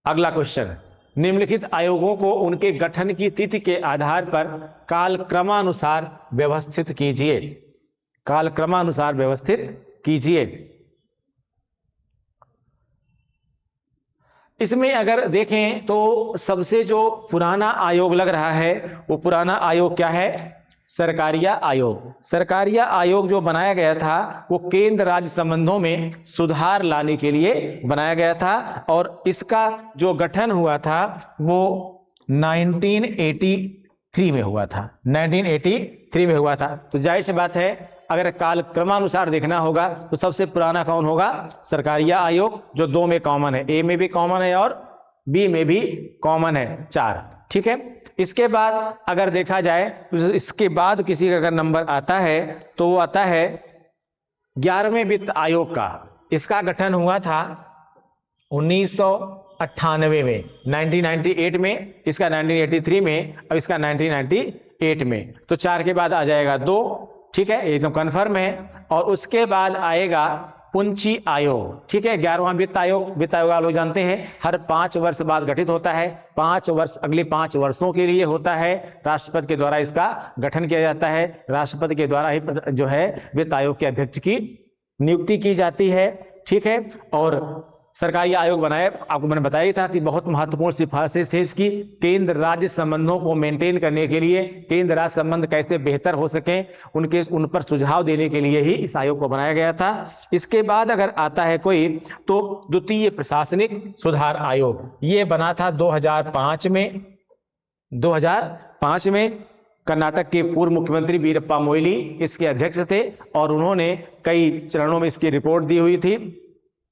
अगला क्वेश्चन, निम्नलिखित आयोगों को उनके गठन की तिथि के आधार पर कालक्रमानुसार व्यवस्थित कीजिए। कालक्रमानुसार व्यवस्थित कीजिए। इसमें अगर देखें तो सबसे जो पुराना आयोग लग रहा है वो पुराना आयोग क्या है? सरकारिया आयोग। सरकारिया आयोग जो बनाया गया था वो केंद्र राज्य संबंधों में सुधार लाने के लिए बनाया गया था, और इसका जो गठन हुआ था वो 1983 में हुआ था। 1983 में हुआ था। तो जाहिर सी बात है, अगर कालक्रमानुसार देखना होगा तो सबसे पुराना कौन होगा? सरकारिया आयोग, जो 2 में कॉमन है, ए में भी कॉमन है और बी में भी कॉमन है, 4। ठीक है, इसके बाद अगर देखा जाए तो इसके बाद किसी का अगर नंबर आता है तो वो आता है 11वें वित्त आयोग का। इसका गठन हुआ था 1998 में, 1998 में, इसका 1983 में और इसका 1998 में। तो 4 के बाद आ जाएगा 2, ठीक है, एकदम कंफर्म है। और उसके बाद आएगा पुंची आयोग, ठीक है। 11वां वित्त आयोग आप लोग जानते हैं हर 5 वर्ष बाद गठित होता है, 5 वर्ष, अगले 5 वर्षों के लिए होता है। राष्ट्रपति के द्वारा इसका गठन किया जाता है, राष्ट्रपति के द्वारा ही जो है वित्त आयोग के अध्यक्ष की नियुक्ति की जाती है, ठीक है। और सरकारी आयोग बनाया, आपको मैंने बताया ही था कि बहुत महत्वपूर्ण सिफारिशें थे इसकी। केंद्र राज्य संबंधों को मेंटेन करने के लिए, केंद्र राज्य संबंध कैसे बेहतर हो सके उन पर सुझाव देने के लिए ही इस आयोग को बनाया गया था। इसके बाद अगर आता है कोई तो द्वितीय प्रशासनिक सुधार आयोग, ये बना था 2005 में। 2005 में कर्नाटक के पूर्व मुख्यमंत्री वीरप्पा मोइली इसके अध्यक्ष थे और उन्होंने कई चरणों में इसकी रिपोर्ट दी हुई थी।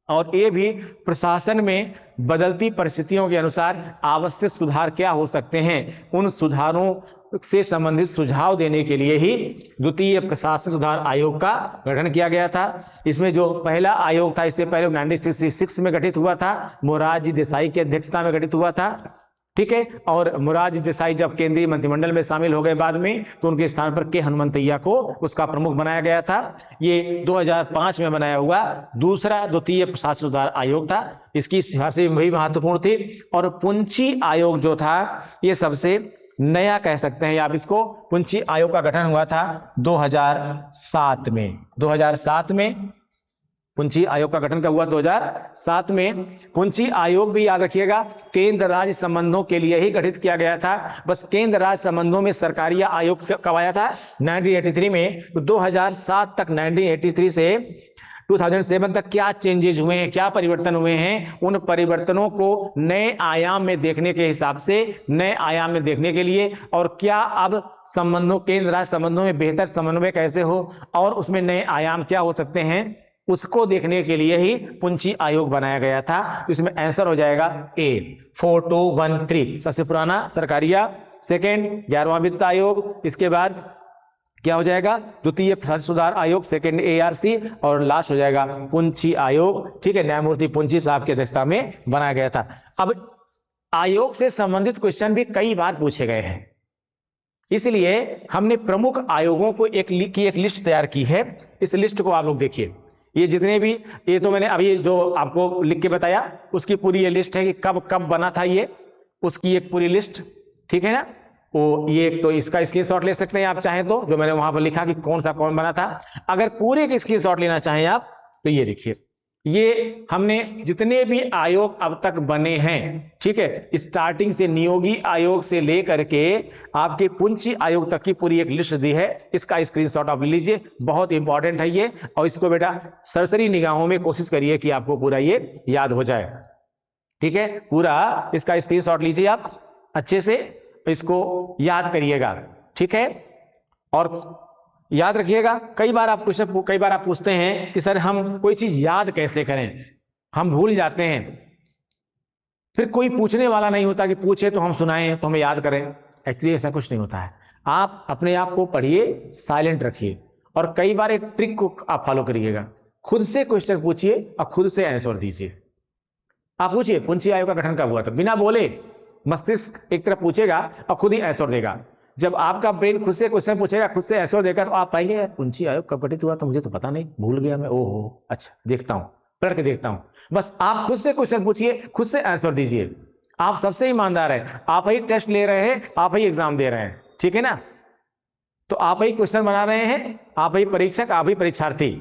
और ये भी प्रशासन में बदलती परिस्थितियों के अनुसार आवश्यक सुधार क्या हो सकते हैं, उन सुधारों से संबंधित सुझाव देने के लिए ही द्वितीय प्रशासनिक सुधार आयोग का गठन किया गया था। इसमें जो पहला आयोग था, इससे पहले 1966 में गठित हुआ था, मोरारजी देसाई की अध्यक्षता में गठित हुआ था, ठीक है। और मोरारजी देसाई जब केंद्रीय मंत्रिमंडल में शामिल हो गए बाद में, तो उनके स्थान पर के हनुमंतैया को उसका प्रमुख बनाया गया था। ये 2005 में बनाया हुआ दूसरा द्वितीय प्रशासनिक सुधार आयोग था। इसकी सिफारिशें भी महत्वपूर्ण थी। और पुंची आयोग जो था ये सबसे नया कह सकते हैं आप इसको। पुंची आयोग का गठन हुआ था 2007 में। 2007 में पुंची आयोग का गठन कब हुआ? 2007 में। पुंची आयोग भी याद रखिएगा केंद्र राज्य संबंधों के लिए ही गठित किया गया था। बस केंद्र राज्य संबंधों में सरकारी आयोग कब आया था? 1983 में। तो 2007 तक, 1983 से 2007 तक क्या चेंजेज हुए हैं, क्या परिवर्तन हुए हैं, उन परिवर्तनों को नए आयाम में देखने के हिसाब से, नए आयाम में देखने के लिए, और क्या अब संबंधों, केंद्र राज्य संबंधों में बेहतर समन्वय कैसे हो और उसमें नए आयाम क्या हो सकते हैं, उसको देखने के लिए ही पुंची आयोग बनाया गया था। तो इसमें आंसर हो जाएगा ए, 4213 सबसे पुराना सरकारिया। सेकेंड 11वां वित्त आयोग, इसके बाद क्या हो जाएगा? द्वितीय प्रशासनिक सुधार आयोग, सेकेंड एआरसी, और लास्ट हो जाएगा पुंची आयोग, ठीक है। न्यायमूर्ति पुंची साहब की अध्यक्षता में बनाया गया था। अब आयोग से संबंधित क्वेश्चन भी कई बार पूछे गए हैं, इसलिए हमने प्रमुख आयोगों को एक लिस्ट तैयार की है। इस लिस्ट को आप लोग देखिए, ये जितने भी, ये तो मैंने अभी जो आपको लिख के बताया उसकी पूरी ये लिस्ट है कि कब कब बना था ये, उसकी एक पूरी लिस्ट, ठीक है ना। वो ये तो इसका स्क्रीनशॉट ले सकते हैं आप चाहें तो, जो मैंने वहां पर लिखा कि कौन सा कौन बना था। अगर पूरे की स्क्रीनशॉट लेना चाहें आप तो ये देखिए, ये हमने जितने भी आयोग अब तक बने हैं, ठीक है, स्टार्टिंग से नियोगी आयोग से लेकर के आपके पुंची आयोग तक की पूरी एक लिस्ट दी है। इसका स्क्रीनशॉट आप ले लीजिए, बहुत इंपॉर्टेंट है ये। और इसको बेटा सरसरी निगाहों में कोशिश करिए कि आपको पूरा ये याद हो जाए, ठीक है। पूरा इसका स्क्रीनशॉट लीजिए आप, अच्छे से इसको याद करिएगा, ठीक है। और याद रखिएगा, कई बार आप पूछते हैं कि सर हम कोई चीज याद कैसे करें, हम भूल जाते हैं, फिर कोई पूछने वाला नहीं होता कि पूछे तो हम सुनाएं तो हमें याद करें। एक्चुअली ऐसा कुछ नहीं होता है। आप अपने आप को पढ़िए, साइलेंट रखिए, और कई बार एक ट्रिक को आप फॉलो करिएगा, खुद से क्वेश्चन पूछिए और खुद से आंसर दीजिए। आप पूछिए पुंची आयोग का गठन कब हुआ था, बिना बोले मस्तिष्क एक तरफ पूछेगा और खुद ही आंसर देगा। जब आपका ब्रेन खुद से क्वेश्चन पूछेगा, खुद से आंसर देगा, तो आप पाएंगे पुंची आयोग कब गठित हुआ था, मुझे तो पता नहीं, भूल गया मैं, ओहो अच्छा देखता हूं, पढ़ के देखता हूं। बस आप खुद से क्वेश्चन पूछिए, खुद से आंसर दीजिए। आप सबसे ईमानदार हैं, आप ही टेस्ट ले रहे हैं, आप ही एग्जाम दे रहे हैं, ठीक है ना। तो आप ही क्वेश्चन बना रहे हैं, आप ही परीक्षक, आप ही परीक्षार्थी,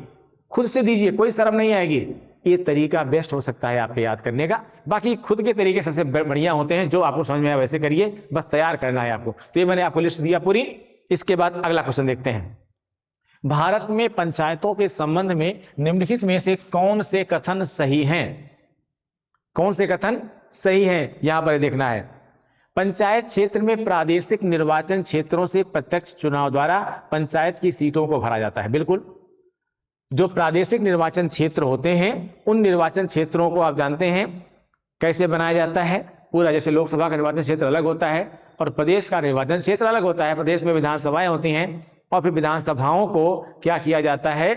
खुद से दीजिए, कोई शर्म नहीं आएगी। ये तरीका बेस्ट हो सकता है आपके याद करने का। बाकी खुद के तरीके सबसे बढ़िया होते हैं, जो आपको समझ में आए वैसे करिए, बस तैयार करना है आपको। तो ये मैंने आपको लिस्ट दिया पूरी। इसके बाद अगला क्वेश्चन देखते हैं। भारत में पंचायतों के संबंध में निम्नलिखित में से कौन से कथन सही हैं? कौन से कथन सही हैं, यहां पर देखना है। पंचायत क्षेत्र में प्रादेशिक निर्वाचन क्षेत्रों से प्रत्यक्ष चुनाव द्वारा पंचायत की सीटों को भरा जाता है। बिल्कुल, जो प्रादेशिक निर्वाचन क्षेत्र होते हैं उन निर्वाचन क्षेत्रों को आप जानते हैं कैसे बनाया जाता है। पूरा जैसे लोकसभा का निर्वाचन क्षेत्र अलग होता है, और प्रदेश का निर्वाचन क्षेत्र अलग होता है। प्रदेश में विधानसभाएं होती हैं और फिर विधानसभाओं को क्या किया जाता है,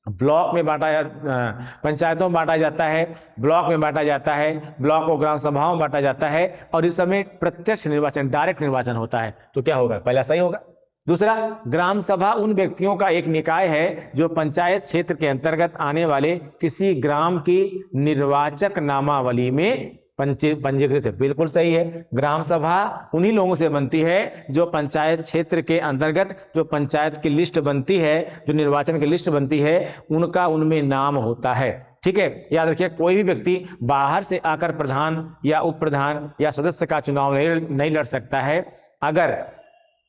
ब्लॉक में पंचायतों में बांटा जाता है, ब्लॉक में बांटा जाता है, ब्लॉक को ग्राम सभाओं में बांटा जाता है और इस समय प्रत्यक्ष निर्वाचन, डायरेक्ट निर्वाचन होता है। तो क्या होगा, पहला सही होगा। दूसरा, ग्राम सभा उन व्यक्तियों का एक निकाय है जो पंचायत क्षेत्र के अंतर्गत आने वाले किसी ग्राम की निर्वाचक नामावली में पंजीकृत है। बिल्कुल सही है। ग्राम सभा उन्हीं लोगों से बनती है जो पंचायत क्षेत्र के अंतर्गत, जो पंचायत की लिस्ट बनती है, जो निर्वाचन की लिस्ट बनती है, उनका उनमें नाम होता है। ठीक है, याद रखिए, कोई भी व्यक्ति बाहर से आकर प्रधान या उप प्रधान या सदस्य का चुनाव नहीं लड़ सकता है अगर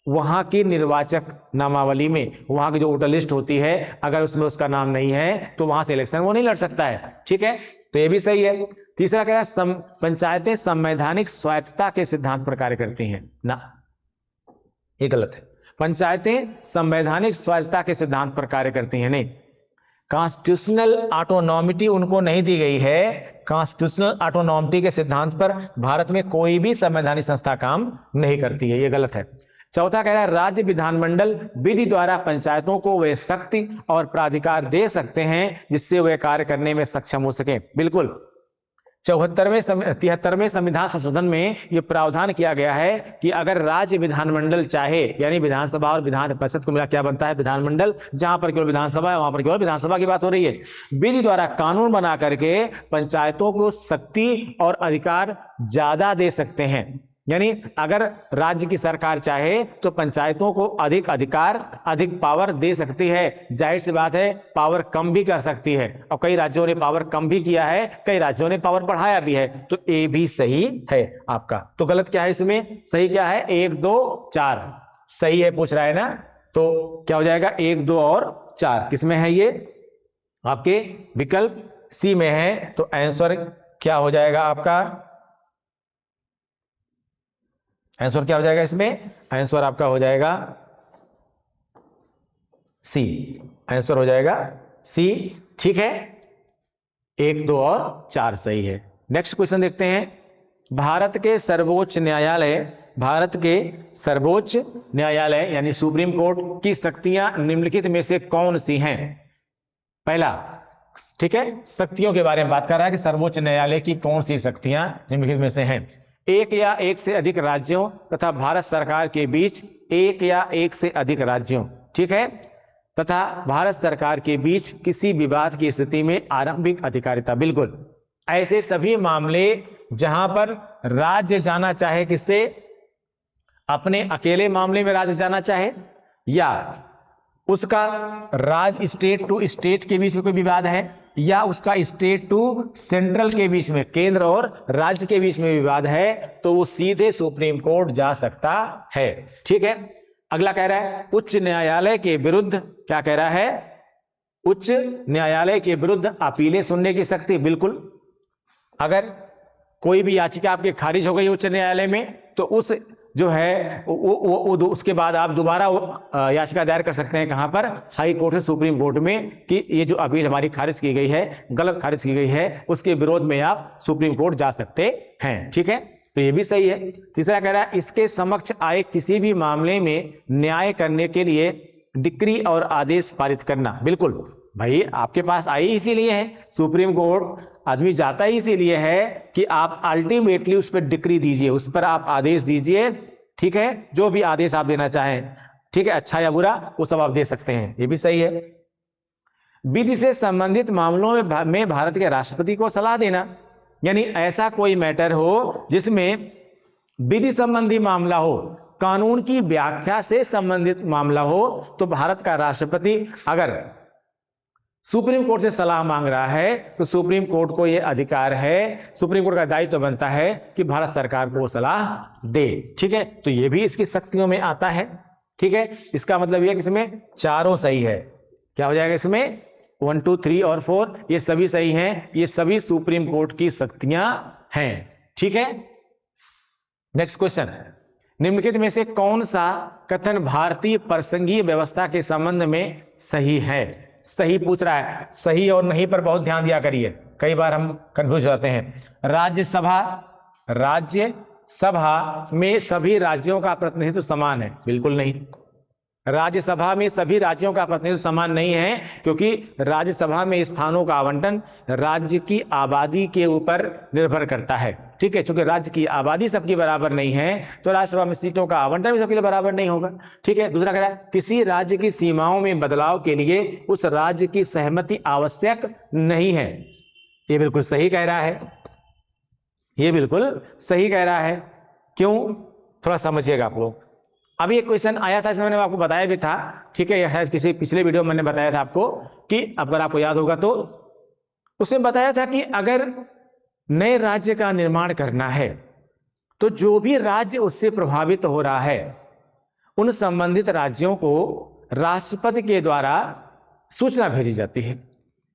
वहां की निर्वाचक नामावली में, वहां की जो वोटर लिस्ट होती है, अगर उसमें उसका नाम नहीं है तो वहां से इलेक्शन वो नहीं लड़ सकता है। ठीक है, तो ये भी सही है। तीसरा कह रहा है पंचायतें संवैधानिक स्वायत्तता के सिद्धांत पर कार्य करती हैं ना, ये गलत है। पंचायतें संवैधानिक स्वायत्तता के सिद्धांत पर कार्य करती हैं, नहीं, कॉन्स्टिट्यूशनल ऑटोनॉमिटी उनको नहीं दी गई है। कॉन्स्टिट्यूशनल ऑटोनॉमिटी के सिद्धांत पर भारत में कोई भी संवैधानिक संस्था काम नहीं करती है, ये गलत है। चौथा कह रहा है राज्य विधानमंडल विधि द्वारा पंचायतों को वे शक्ति और प्राधिकार दे सकते हैं जिससे वे कार्य करने में सक्षम हो सके। बिल्कुल। 73वें संविधान संशोधन में यह प्रावधान किया गया है कि अगर राज्य विधानमंडल चाहे, यानी विधानसभा और विधान परिषद को मिला क्या बनता है, विधानमंडल, जहां पर केवल विधानसभा है वहां पर केवल विधानसभा की बात हो रही है, विधि द्वारा कानून बना करके पंचायतों को शक्ति और अधिकार ज्यादा दे सकते हैं। यानी अगर राज्य की सरकार चाहे तो पंचायतों को अधिक अधिकार, अधिक पावर दे सकती है। जाहिर सी बात है, पावर कम भी कर सकती है और कई राज्यों ने पावर कम भी किया है, कई राज्यों ने पावर बढ़ाया भी है। तो ए भी सही है आपका। तो गलत क्या है इसमें, सही क्या है, 1 2 4 सही है, पूछ रहा है ना। तो क्या हो जाएगा, 1 2 और 4 किसमें है, ये आपके विकल्प सी में है। तो आंसर क्या हो जाएगा आपका, आंसर क्या हो जाएगा इसमें, आंसर आपका हो जाएगा सी, आंसर हो जाएगा सी। ठीक है, 1 2 और 4 सही है। नेक्स्ट क्वेश्चन देखते हैं। भारत के सर्वोच्च न्यायालय यानी सुप्रीम कोर्ट की शक्तियां निम्नलिखित में से कौन सी हैं। पहला, ठीक है, शक्तियों के बारे में बात कर रहा है कि सर्वोच्च न्यायालय की कौन सी शक्तियां निम्नलिखित में से हैं। एक या एक से अधिक राज्यों तथा भारत सरकार के बीच, एक या एक से अधिक राज्यों, ठीक है, तथा भारत सरकार के बीच किसी विवाद की स्थिति में आरंभिक अधिकारिता। बिल्कुल, ऐसे सभी मामले जहां पर राज्य जाना चाहे, किससे, अपने अकेले मामले में राज्य जाना चाहे या उसका राज्य स्टेट टू स्टेट के बीच में कोई विवाद है या उसका स्टेट टू सेंट्रल के बीच में, केंद्र और राज्य के बीच में विवाद है, तो वो सीधे सुप्रीम कोर्ट जा सकता है। ठीक है, अगला कह रहा है उच्च न्यायालय के विरुद्ध, क्या कह रहा है, उच्च न्यायालय के विरुद्ध अपीलें सुनने की शक्ति। बिल्कुल, अगर कोई भी याचिका आपकी खारिज हो गई उच्च न्यायालय में तो उस जो है उसके बाद आप दोबारा याचिका दायर कर सकते हैं, कहां पर, हाई कोर्ट से सुप्रीम कोर्ट में, कि ये जो अपील हमारी खारिज की गई है, गलत खारिज की गई है, उसके विरोध में आप सुप्रीम कोर्ट जा सकते हैं। ठीक है, तो ये भी सही है। तीसरा कह रहा है इसके समक्ष आए किसी भी मामले में न्याय करने के लिए डिक्री और आदेश पारित करना। बिल्कुल भाई, आपके पास आई इसीलिए है, सुप्रीम कोर्ट आदमी जाता ही इसीलिए है कि आप अल्टीमेटली उस पर डिक्री दीजिए, उस पर आप आदेश दीजिए। ठीक है, जो भी आदेश आप देना चाहें, ठीक है, अच्छा या बुरा, वो सब आप दे सकते हैं, ये भी सही है। विधि से संबंधित मामलों में भारत के राष्ट्रपति को सलाह देना, यानी ऐसा कोई मैटर हो जिसमें विधि संबंधी मामला हो, कानून की व्याख्या से संबंधित मामला हो, तो भारत का राष्ट्रपति अगर सुप्रीम कोर्ट से सलाह मांग रहा है तो सुप्रीम कोर्ट को यह अधिकार है, सुप्रीम कोर्ट का दायित्व तो बनता है कि भारत सरकार को सलाह दे। ठीक है, तो यह भी इसकी शक्तियों में आता है। ठीक है, इसका मतलब यह कि इसमें चारों सही है। क्या हो जाएगा इसमें, 1 2 3 और 4 ये सभी सही हैं, ये सभी सुप्रीम कोर्ट की शक्तियां हैं। ठीक है, नेक्स्ट क्वेश्चन, निम्नलिखित में से कौन सा कथन भारतीय प्रसंघीय व्यवस्था के संबंध में सही है। सही पूछ रहा है, सही और नहीं पर बहुत ध्यान दिया करिए, कई बार हम कंफ्यूज हो जाते हैं। राज्यसभा राज्य सभा में सभी राज्यों का प्रतिनिधित्व समान है? बिल्कुल नहीं। राज्यसभा में सभी राज्यों का प्रतिनिधित्व समान नहीं है, क्योंकि राज्यसभा में स्थानों का आवंटन राज्य की आबादी के ऊपर निर्भर करता है। ठीक है, क्योंकि राज्य की आबादी सबकी बराबर नहीं है, तो राज्यसभा में सीटों का आवंटन भी सबके लिए बराबर नहीं होगा। ठीक है, दूसरा कह रहा है किसी राज्य की सीमाओं में बदलाव के लिए उस राज्य की सहमति आवश्यक नहीं है। ये बिल्कुल सही कह रहा है, ये बिल्कुल सही कह रहा है। क्यों, थोड़ा समझिएगा आप लोग। अभी एक क्वेश्चन आया था, इसमें मैंने आपको बताया भी था। ठीक है, शायद किसी पिछले वीडियो में मैंने बताया था आपको, कि अगर आपको याद होगा तो उसमें बताया था कि अगर नए राज्य का निर्माण करना है तो जो भी राज्य उससे प्रभावित हो रहा है उन संबंधित राज्यों को राष्ट्रपति के द्वारा सूचना भेजी जाती है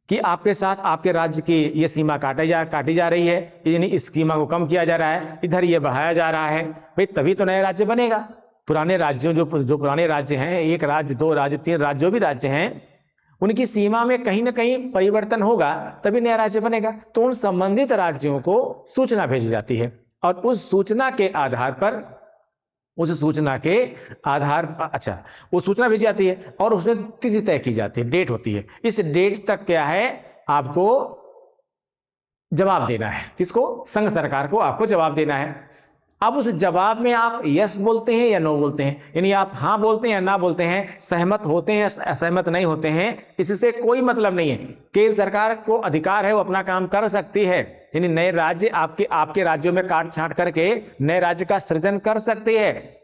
कि आपके साथ आपके राज्य की ये सीमा काटी जा रही है, यानी इस सीमा को कम किया जा रहा है, इधर ये बढ़ाया जा रहा है। भाई तभी तो नया राज्य बनेगा। पुराने राज्यों जो पुराने राज्य हैं, एक राज्य, दो राज्य, तीन राज्य, जो भी राज्य हैं, उनकी सीमा में कहीं ना कहीं परिवर्तन होगा तभी नया राज्य बनेगा। तो उन संबंधित राज्यों को सूचना भेजी जाती है और उस सूचना के आधार पर वो सूचना भेजी जाती है और उसमें तिथि तय की जाती है, डेट होती है। इस डेट तक क्या है, आपको जवाब देना है। किसको? संघ सरकार को आपको जवाब देना है। अब उस जवाब में आप यस बोलते हैं या नो बोलते हैं, यानी आप हाँ बोलते हैं या ना बोलते हैं, सहमत होते हैं या असहमत नहीं होते हैं, इससे कोई मतलब नहीं है। केंद्र सरकार को अधिकार है, वो अपना काम कर सकती है, यानी नए राज्य आपके राज्यों में काट छांट करके नए राज्य का सृजन कर सकती है।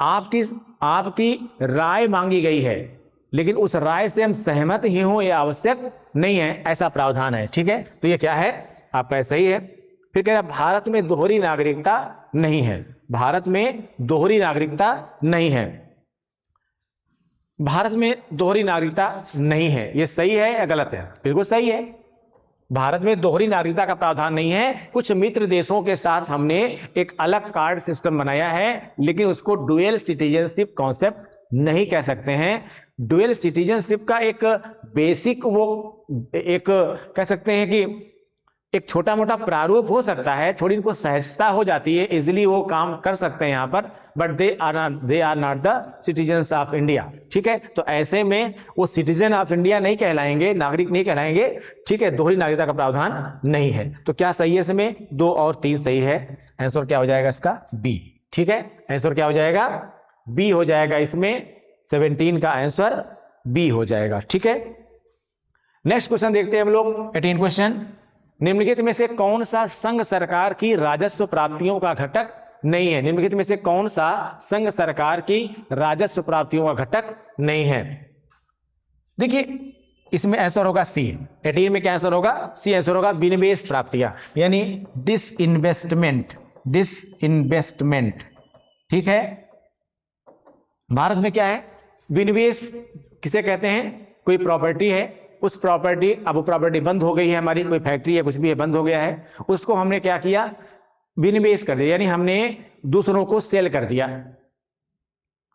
आपकी राय मांगी गई है, लेकिन उस राय से हम सहमत ही हों ये आवश्यक नहीं है, ऐसा प्रावधान है। ठीक है, तो ये क्या है आपका? ऐसा ही है। फिर कह रहा है भारत में दोहरी नागरिकता नहीं है। भारत में दोहरी नागरिकता नहीं है। भारत में दोहरी नागरिकता नहीं है, ये सही है या गलत है? बिल्कुल सही है। भारत में दोहरी नागरिकता का प्रावधान नहीं है। कुछ मित्र देशों के साथ हमने एक अलग कार्ड सिस्टम बनाया है, लेकिन उसको डुअल सिटीजनशिप कॉन्सेप्ट नहीं कह सकते हैं। डुअल सिटीजनशिप का एक बेसिक कह सकते हैं कि एक छोटा मोटा प्रारूप हो सकता है, थोड़ी इनको सहजता हो जाती है, इजिली वो काम कर सकते हैं यहां पर, but they are not the citizens of India. ठीक है, तो ऐसे में वो सिटीजन ऑफ इंडिया नहीं कहलाएंगे, नागरिक नहीं कहलाएंगे। ठीक है, दोहरी नागरिकता का प्रावधान नहीं है। तो क्या सही है इसमें? 2 और 3 सही है। आंसर क्या हो जाएगा इसका? बी। ठीक है, आंसर क्या हो जाएगा? बी हो जाएगा। इसमें 17 का आंसर बी हो जाएगा। ठीक है, नेक्स्ट क्वेश्चन देखते हैं हम लोग। 18 क्वेश्चन, निम्नलिखित में से कौन सा संघ सरकार की राजस्व प्राप्तियों का घटक नहीं है? निम्नलिखित में से कौन सा संघ सरकार की राजस्व प्राप्तियों का घटक नहीं है? देखिए, इसमें आंसर होगा सी। 18 में क्या आंसर होगा? सी आंसर होगा, विनिवेश प्राप्तियां, यानी डिसइन्वेस्टमेंट। ठीक है, भारत में क्या है? विनिवेश किसे कहते हैं? कोई प्रॉपर्टी है, उस प्रॉपर्टी, अब वो प्रॉपर्टी बंद हो गई है, हमारी कोई फैक्ट्री है, कुछ भी है, बंद हो गया है, उसको हमने क्या किया? विनिवेश कर दिया, यानी हमने दूसरों को सेल कर दिया।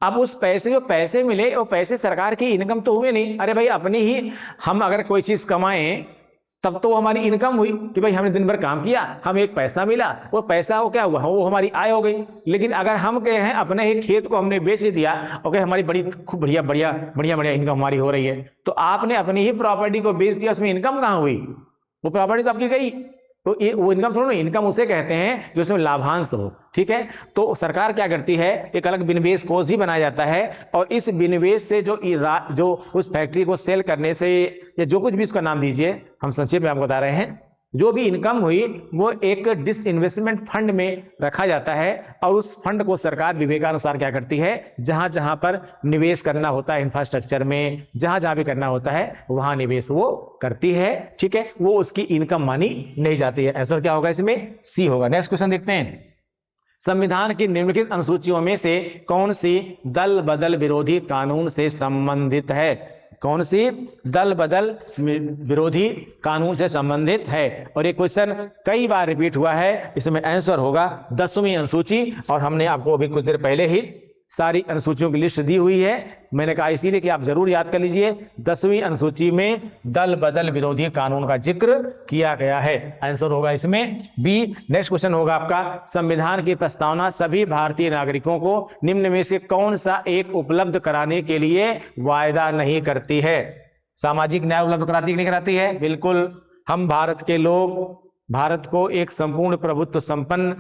अब उस पैसे, जो पैसे मिले, वो पैसे सरकार की इनकम तो हुए नहीं। अरे भाई, अपनी ही हम अगर कोई चीज कमाएं तब तो हमारी इनकम हुई कि भाई हमने दिन भर काम किया, हमें एक पैसा मिला, वो पैसा वो क्या हुआ? वो हमारी आय हो गई। लेकिन अगर हम कहे हैं अपने ही खेत को हमने बेच दिया, ओके, हमारी बड़ी खूब बढ़िया इनकम हमारी हो रही है, तो आपने अपनी ही प्रॉपर्टी को बेच दिया, उसमें इनकम कहां हुई? वो प्रॉपर्टी तो आपकी गई। तो वो इनकम थोड़ा, इनकम उसे कहते हैं जो उसमें लाभांश हो। ठीक है, तो सरकार क्या करती है? एक अलग विनिवेश कोष ही बनाया जाता है, और इस विनिवेश से जो उस फैक्ट्री को सेल करने से, या जो कुछ भी इसका नाम दीजिए, हम संक्षेप में आपको बता रहे हैं, जो भी इनकम हुई वो एक डिसइन्वेस्टमेंट फंड में रखा जाता है, और उस फंड को सरकार विवेकानुसार क्या करती है? जहां जहां पर निवेश करना होता है, इंफ्रास्ट्रक्चर में जहां जहां भी करना होता है, वहां निवेश वो करती है। ठीक है, वो उसकी इनकम मानी नहीं जाती है। आंसर क्या होगा इसमें? सी होगा। नेक्स्ट क्वेश्चन देखते हैं। संविधान की निम्नलिखित अनुसूचियों में से कौन सी दल बदल विरोधी कानून से संबंधित है? कौन सी दल बदल विरोधी कानून से संबंधित है? और ये क्वेश्चन कई बार रिपीट हुआ है। इसमें आंसर होगा 10वीं अनुसूची, और हमने आपको अभी कुछ देर पहले ही सारी अनुसूचियों की लिस्ट दी हुई है। मैंने कहा इसीलिए कि आप जरूर याद कर लीजिए, 10वीं अनुसूची में दल बदल विरोधी कानून का जिक्र किया गया है। आंसर होगा इसमें बी। नेक्स्ट क्वेश्चन होगा आपका, संविधान की प्रस्तावना सभी भारतीय नागरिकों को निम्न में से कौन सा एक उपलब्ध कराने के लिए वायदा नहीं करती है? सामाजिक न्याय उपलब्ध कराती नहीं कराती है? बिल्कुल। हम भारत के लोग भारत को एक संपूर्ण प्रभुत्व संपन्न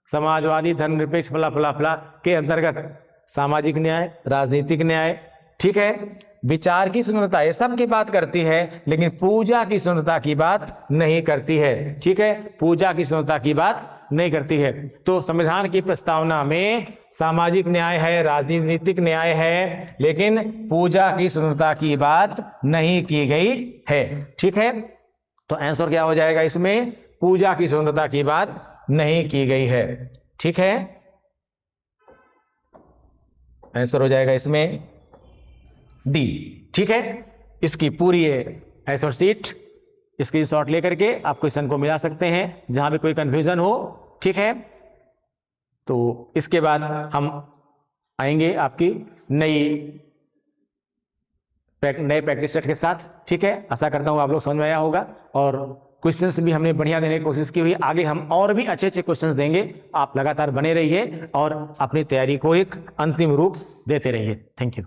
समाजवादी धर्मनिरपेक्ष फला फला फला के अंतर्गत सामाजिक न्याय, राजनीतिक न्याय, ठीक है, विचार की स्वतंत्रता, ये सब की बात करती है, लेकिन पूजा की स्वतंत्रता की बात नहीं करती है। ठीक है, पूजा की स्वतंत्रता की बात नहीं करती है। तो संविधान की प्रस्तावना में सामाजिक न्याय है, राजनीतिक न्याय है, लेकिन पूजा की स्वतंत्रता की बात नहीं की गई है। ठीक है, तो आंसर क्या हो जाएगा इसमें? पूजा की स्वतंत्रता की बात नहीं की गई है। ठीक है, आंसर हो जाएगा इसमें डी। ठीक है, इसकी पूरी आंसर शीट स्क्रीनशॉट लेकर के आप क्वेश्चन को मिला सकते हैं जहां भी कोई कंफ्यूजन हो। ठीक है, तो इसके बाद हम आएंगे आपकी नए प्रैक्टिस सेट के साथ। ठीक है, आशा करता हूं आप लोग समझ में आया होगा और क्वेश्चंस भी हमने बढ़िया देने की कोशिश की हुई। आगे हम और भी अच्छे अच्छे क्वेश्चंस देंगे। आप लगातार बने रहिए और अपनी तैयारी को एक अंतिम रूप देते रहिए। Thank you.